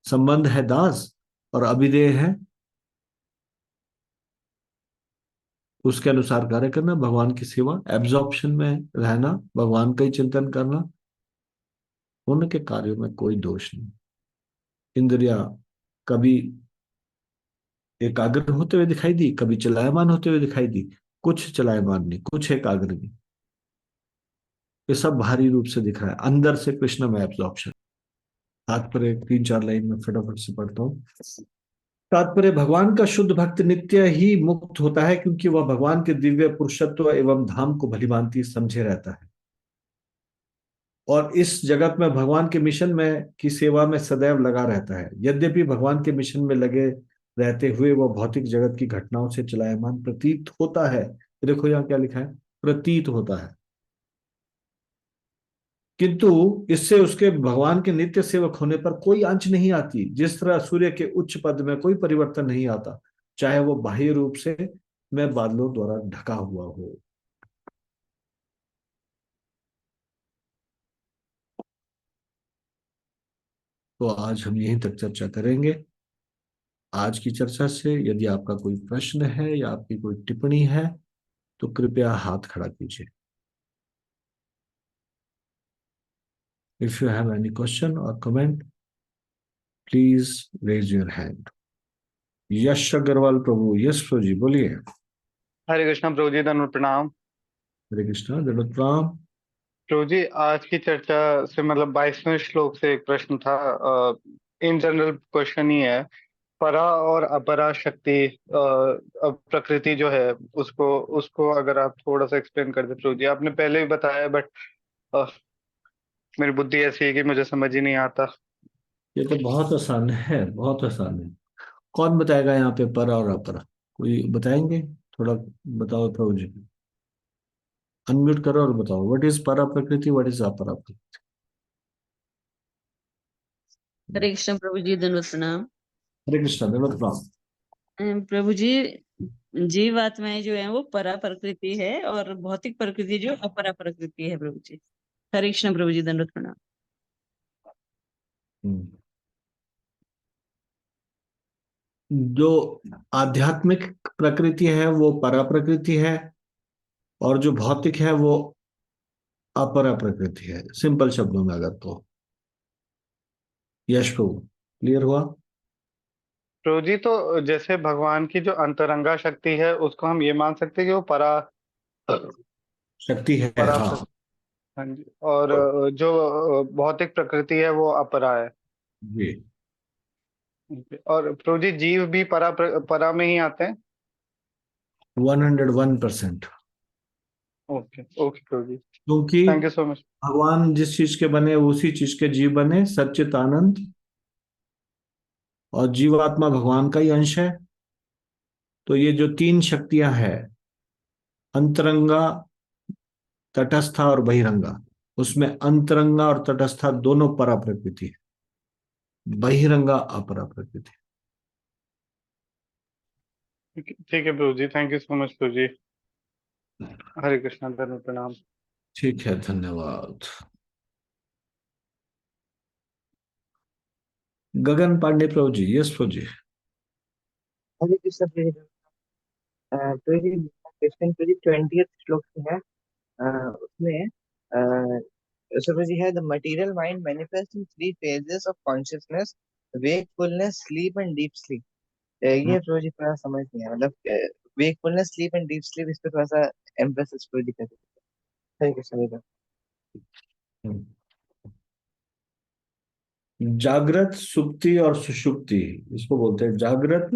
S1: संबंध है दास, और अभिधेय है उसके अनुसार कार्य करना, भगवान की सेवा, एब्जॉर्प्शन में रहना, भगवान का ही चिंतन करना, उनके कार्यों में कोई दोष नहीं। इंद्रिया कभी एकाग्र होते हुए दिखाई दी, कभी चलायमान होते हुए दिखाई दी, कुछ चलायमान नहीं, कुछ एकाग्र नहीं, ये सब बाहरी रूप से दिख रहा है, अंदर से कृष्ण में एब्जॉर्प्शन। तात्पर्य 3-4 लाइन में फटाफट से पढ़ता हूँ। तात्पर्य, भगवान का शुद्ध भक्त नित्य ही मुक्त होता है, क्योंकि वह भगवान के दिव्य पुरुषत्व एवं धाम को भलीभांति समझे रहता है, और इस जगत में भगवान के मिशन में की सेवा में सदैव लगा रहता है। यद्यपि भगवान के मिशन में लगे रहते हुए वह भौतिक जगत की घटनाओं से चलायमान प्रतीत होता है। देखो यहाँ क्या लिखा है, प्रतीत होता है, किंतु इससे उसके भगवान के नित्य सेवक होने पर कोई आंच नहीं आती। जिस तरह सूर्य के उच्च पद में कोई परिवर्तन नहीं आता, चाहे वो बाह्य रूप से में बादलों द्वारा ढका हुआ हो। तो आज हम यहीं तक चर्चा करेंगे। आज की चर्चा से यदि आपका कोई प्रश्न है या आपकी कोई टिप्पणी है, तो कृपया हाथ खड़ा कीजिए। If you have any question और comment, please raise your hand. Yash Agrawal प्रभु, यश प्रभु जी बोलिए।
S7: हरे कृष्णा प्रभु जी, धन्यवाद, प्रणाम।
S1: हरे कृष्णा, दंडवत प्रणाम।
S7: प्रभु जी, आज की चर्चा से मतलब 22वें श्लोक से एक प्रश्न था, इन जनरल क्वेश्चन ही है। परा और अपरा शक्ति, प्रकृति जो है, उसको उसको अगर आप थोड़ा सा एक्सप्लेन कर दे प्रभु जी। आपने पहले भी बताया, बट मेरी बुद्धि ऐसी है कि मुझे समझ ही नहीं आता।
S1: ये तो बहुत आसान है, बहुत आसान है। कौन बताएगा यहाँ पे परा और अपरा, कोई बताएंगे? थोड़ा बताओ प्रभु जी, अनम्यूट करो और बताओ, व्हाट इज परा प्रकृति, व्हाट इज अपरा प्रकृति?
S8: हरे कृष्ण प्रभु जी, दंडवत प्रणाम।
S1: हरे कृष्णा, दंडवत प्रणाम।
S8: प्रभु जी, जीव आत्माएं जो है वो परा प्रकृति है, और भौतिक प्रकृति जो अपरा प्रकृति है प्रभु जी। हरे कृष्ण प्रभु जी, दंडवत प्रणाम।
S1: हम्म। जो आध्यात्मिक प्रकृति है वो परा प्रकृति है, और जो भौतिक है वो अपरा प्रकृति है, सिंपल शब्दों में अगर तो। यश प्रभु, क्लियर हुआ?
S7: प्रभु जी, तो जैसे भगवान की जो अंतरंगा शक्ति है उसको हम ये मान सकते हैं कि वो
S1: शक्ति है,
S7: परा
S1: हाँ।
S7: हाँ जी। और जो भौतिक प्रकृति है वो अपरा है।
S1: जी।
S7: और प्रभु जी, जीव भी परा में ही आते हैं।
S1: 101%।
S7: ओके ओके प्रभु जी,
S1: क्योंकि
S7: थैंक यू सो मच।
S1: भगवान जिस चीज के बने उसी चीज के जीव बने, सच्चित आनंद, और जीवात्मा भगवान का ही अंश है। तो ये जो तीन शक्तियां हैं, अंतरंगा, तटस्था और बहिरंगा, उसमें अंतरंगा और तटस्था दोनों परा प्रकृति है, बहिरंगा अपरा प्रकृति।
S7: ठीक है प्रभु जी, थैंक यू सो मच प्रभु जी। हरे कृष्णा, धन्यवाद, प्रणाम।
S1: ठीक है, धन्यवाद। गगन पांडे प्रभु जी, यस प्रभु जी।
S2: हरे कृष्ण प्रभु जी। प्रभु जी, क्वेश्चन प्रभु जी 20th श्लोक से है। उसमें प्रभु जी है, the material mind manifest in three phases of consciousness, wakefulness, sleep and deep sleep. ये प्रभु जी थोड़ा समझ नहीं है, मतलब wakefulness, sleep and deep sleep, इस पे थोड़ा सा एम्फेसिस प्रभु जी कर दीजिए। हरे कृष्ण प्रभु जी।
S1: जागृत, सुप्ति और सुषुप्ति, इसको बोलते हैं जागृत,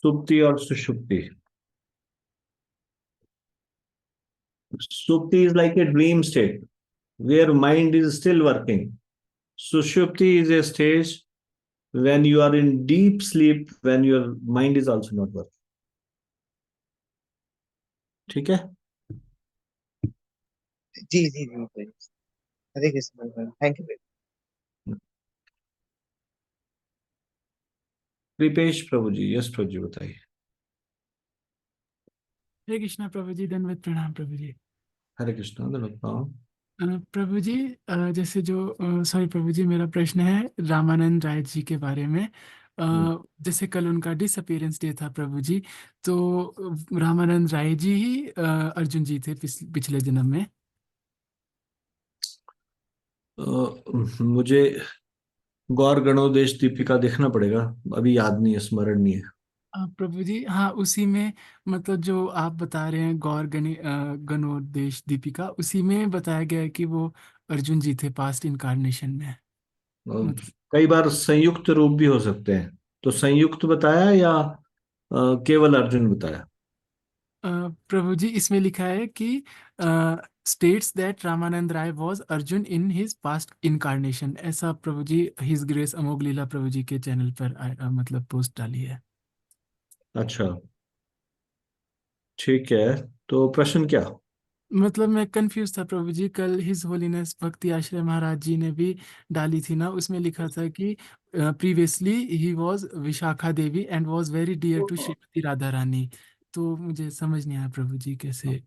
S1: सुप्ति और सुषुप्ति। सुप्ति is like a dream state where mind is still working. Sushupti is a stage when you are in deep sleep, when your mind is also not working. ठीक है?
S2: जी जी जी प्रभु जी। हरे कृष्ण प्रभु जी, थैंक यू।
S1: कृपेश प्रभु जी, यस प्रभु जी, बताइए।
S9: हरे कृष्णा प्रभु जी, दंडवत प्रणाम प्रभु जी।
S1: हरे कृष्णा, धन्यवाद।
S9: प्रभु जी, जैसे जो सॉरी प्रभु जी, मेरा प्रश्न है रामानंद राय जी के बारे में। जैसे कल उनका डिसअपीयरेंस डे था प्रभु जी, तो रामानंद राय जी ही अर्जुन जी थे पिछले जन्म में।
S1: मुझे गौर गणोदेश दीपिका देखना पड़ेगा, अभी याद नहीं है, स्मरण नहीं है।
S9: प्रभु जी, हाँ उसी में, मतलब जो आप बता रहे हैं गणोदेश दीपिका, उसी में बताया गया है कि वो अर्जुन जी थे पास्ट इनकारनेशन में। मतलब
S1: कई बार संयुक्त रूप भी हो सकते हैं, तो संयुक्त बताया या केवल अर्जुन बताया?
S9: प्रभु जी, इसमें लिखा है कि states that Ramanand Rai was Arjun in his past incarnation, ऐसा प्रभु जी हिज ग्रेस अमोघ लीला प्रभु जी के चैनल पर मतलब पोस्ट डाली है।
S1: अच्छा, ठीक है, तो प्रश्न क्या?
S9: मतलब मैं कंफ्यूज था प्रभु जी, कल हिज होलीनेस भक्ति आश्रय महाराज जी ने भी डाली थी ना, उसमें लिखा था कि previously he was Vishakha Devi and was very dear to Shrimati Radha Rani. तो मुझे समझ नहीं आया प्रभु जी कैसे।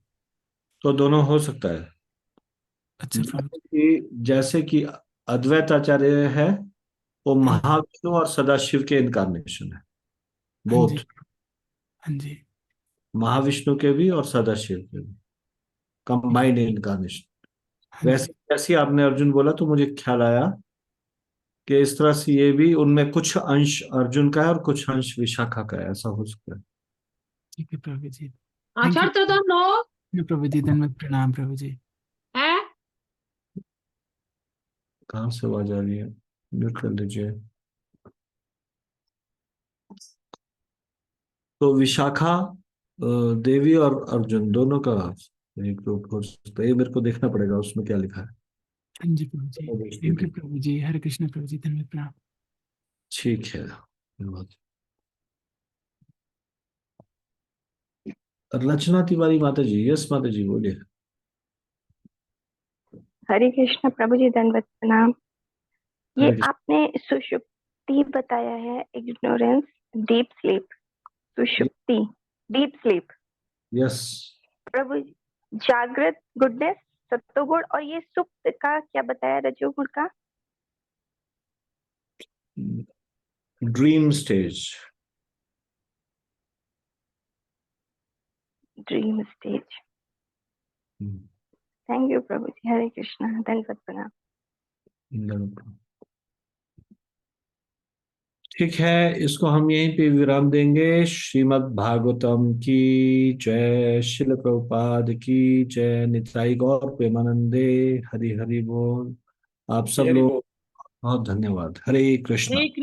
S1: तो दोनों हो सकता है।
S9: अच्छा प्रभु।
S1: जैसे कि अद्वैत आचार्य है, वो
S9: हाँ
S1: महाविष्णु और सदाशिव के इनकारनेशन है,
S9: हाँ जी।
S1: बोथ।
S9: हाँ जी।
S1: महाविष्णु के भी और सदाशिव के भी, कंबाइंड इनकारनेशन।
S9: हाँ जी।
S1: वैसे जैसे आपने अर्जुन बोला तो मुझे ख्याल आया कि इस तरह से ये भी, उनमें कुछ अंश अर्जुन का है और कुछ अंश विशाखा का है, ऐसा हो सकता है।
S9: ठीक है प्रभु जी, थैंक यू। प्रभु जी, धन्यवाद, प्रणाम प्रभु जी।
S1: कहाँ से आवाज आ रही है? म्यूट कर लीजिए। तो विशाखा देवी और अर्जुन दोनों का एक रूप हो सकता है, ये मेरे को देखना पड़ेगा उसमें क्या लिखा है।
S9: हाँ जी प्रभु जी, थैंक यू प्रभु जी। हरे कृष्ण प्रभु जी, धन्यवाद, प्रणाम।
S1: ठीक है, धन्यवाद। रचना तिवारी माता जी, यस माता जी, बोलिए।
S10: हरे कृष्ण प्रभु जी, दंडवत प्रणाम। ये
S1: हरे कृष्ण।
S10: आपने सुषुप्ति बताया है, इग्नोरेंस, डीप स्लीप, सुषुप्ति, डीप स्लीप।
S1: यस,
S10: प्रभु जी, जागृत गुडनेस, सत्वगुण, और ये सुप्त का क्या बताया, रजोगुण का?
S1: Dream stage.
S10: Dream stage. Thank you प्रभु जी। हरे कृष्णा। धन्यवाद प्रणाम।
S1: ठीक है, इसको हम यहीं पे विराम देंगे। श्रीमद् भागवतम की जय। शिल प्रभुपाद की जय। निताई गौर प्रेमानंदे। हरि हरि बोल। आप सब लोग बहुत धन्यवाद। हरे कृष्णा।
S8: हरे कृष्ण।